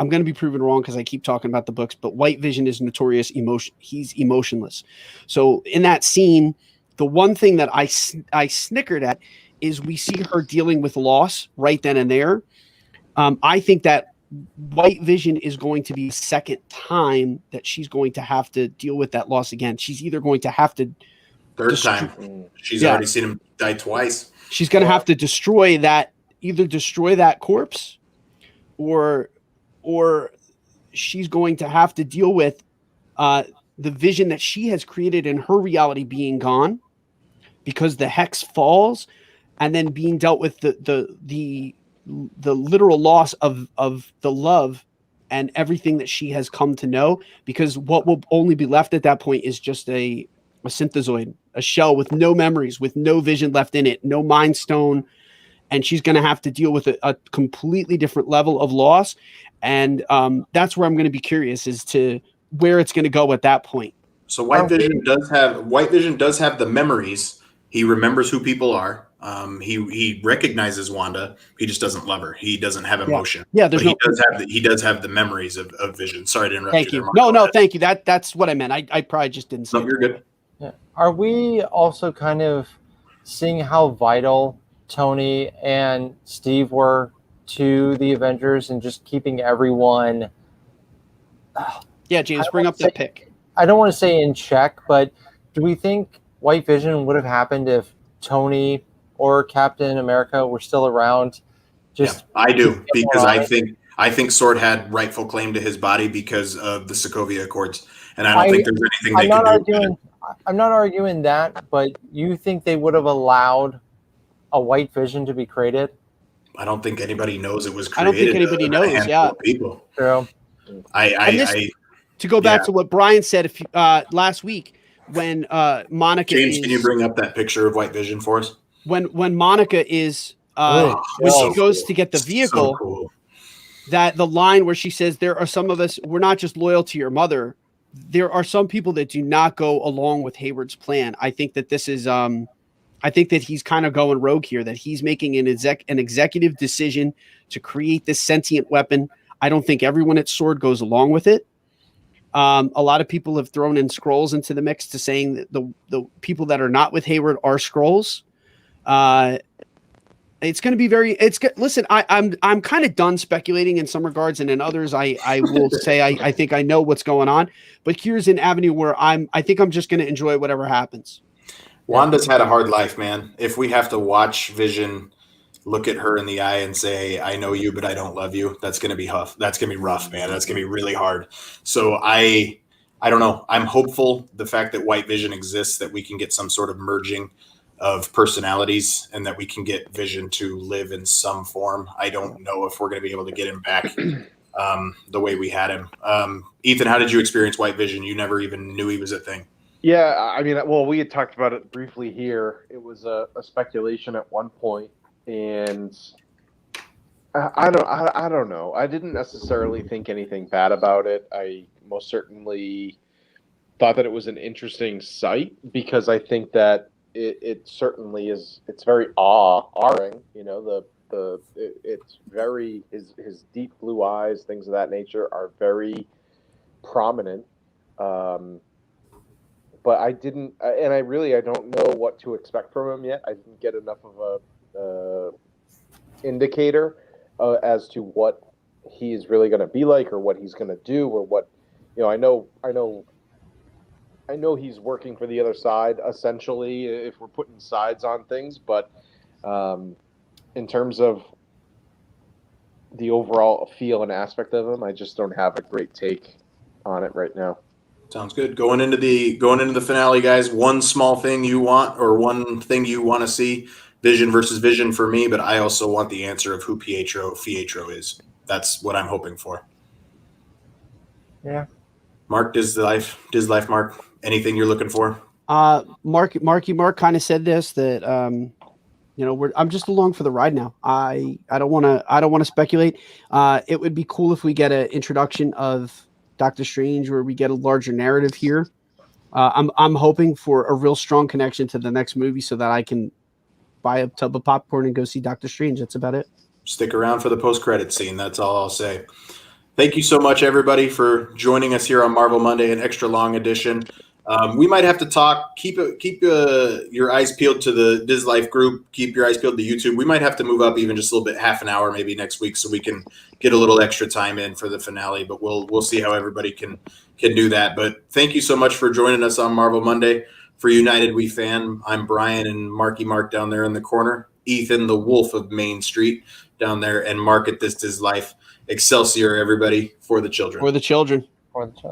going to be proven wrong because I keep talking about the books, but White Vision is notorious emotion. He's emotionless. So in that scene, the one thing that I snickered at is we see her dealing with loss right then and there. I think that White Vision is going to be the second time that she's going to have to deal with that loss again. She's either going to have to time. She's already seen him die twice. She's going to have to destroy that corpse, or she's going to have to deal with the vision that she has created in her reality being gone because the hex falls, and then being dealt with the literal loss of the love and everything that she has come to know, because what will only be left at that point is just a synthezoid, a shell with no memories, with no vision left in it, no mind stone. And she's going to have to deal with a completely different level of loss. And that's where I'm going to be curious as to where it's going to go at that point. So White Vision does have the memories. He remembers who people are. He recognizes Wanda. He just doesn't love her. He doesn't have emotion. Yeah, he does have the memories of Vision. Sorry to interrupt thank you. You. No, thank you. That's what I meant. I probably just didn't say. No, you're good. Yeah. Are we also kind of seeing how vital Tony and Steve were to the Avengers and just keeping everyone? Yeah, James, bring up that pick. I don't want to say in check, but do we think White Vision would have happened if Tony or Captain America were still around? I do, because I think Sword had rightful claim to his body because of the Sokovia Accords, and I don't think there's anything they could do. I'm not arguing that, but you think they would have allowed a White Vision to be created? I don't think anybody knows it was created. I don't think anybody knows. Yeah, people. True. To go back to what Bryan said last week, when Monica James, can you bring up that picture of White Vision for us? When Monica is when she goes to get the vehicle, so cool. That the line where she says, there are some of us, we're not just loyal to your mother. There are some people that do not go along with Hayward's plan. I think that this is, I think that he's kind of going rogue here, that he's making an executive decision to create this sentient weapon. I don't think everyone at Sword goes along with it. A lot of people have thrown in Skrulls into the mix to saying that the people that are not with Hayward are Skrulls. It's going to be listen, I'm kind of done speculating in some regards, and in others, I will say I think I know what's going on. But here's an avenue where I think I'm just going to enjoy whatever happens. Wanda's had a hard life, man. If we have to watch Vision look at her in the eye and say, "I know you, but I don't love you," that's going to be tough. That's going to be rough, man. That's going to be really hard. So I don't know. I'm hopeful the fact that White Vision exists, that we can get some sort of merging of personalities and that we can get Vision to live in some form. I don't know if we're going to be able to get him back the way we had him. Ethan, how did you experience White Vision? You never even knew he was a thing. Yeah, I mean, well, we had talked about it briefly here. It was a speculation at one point, and I don't know. I didn't necessarily think anything bad about it. I most certainly thought that it was an interesting sight, because I think that it certainly is. It's very awing. You know, it's very his deep blue eyes, things of that nature, are very prominent. But I didn't, and I don't know what to expect from him yet. I didn't get enough of a indicator as to what he's really going to be like, or what he's going to do, or what, you know. I know he's working for the other side, essentially, if we're putting sides on things. But in terms of the overall feel and aspect of him, I just don't have a great take on it right now. Sounds good. Going into the finale, guys, one small thing you want, or one thing you want to see, Vision versus Vision for me, but I also want the answer of who Pietro is. That's what I'm hoping for. Yeah. Mark, Diz Life, Mark. Anything you're looking for? Markie Mark kind of said this, that I'm just along for the ride now. I don't want to speculate. It would be cool if we get an introduction of Doctor Strange, where we get a larger narrative here. I'm hoping for a real strong connection to the next movie, so that I can buy a tub of popcorn and go see Doctor Strange. That's about it. Stick around for the post-credit scene. That's all I'll say. Thank you so much, everybody, for joining us here on Marvel Monday, an extra long edition. We might have to talk. Keep your eyes peeled to the Diz Life group. Keep your eyes peeled to YouTube. We might have to move up even just a little bit, half an hour maybe next week, so we can get a little extra time in for the finale. But we'll see how everybody can do that. But thank you so much for joining us on Marvel Monday. For United We Fan, I'm Bryan, and Markie Mark down there in the corner. Ethan, the Wolf of Main Street, down there, and Mark at This Diz Life. Excelsior, everybody, for the children. For the children. For the children.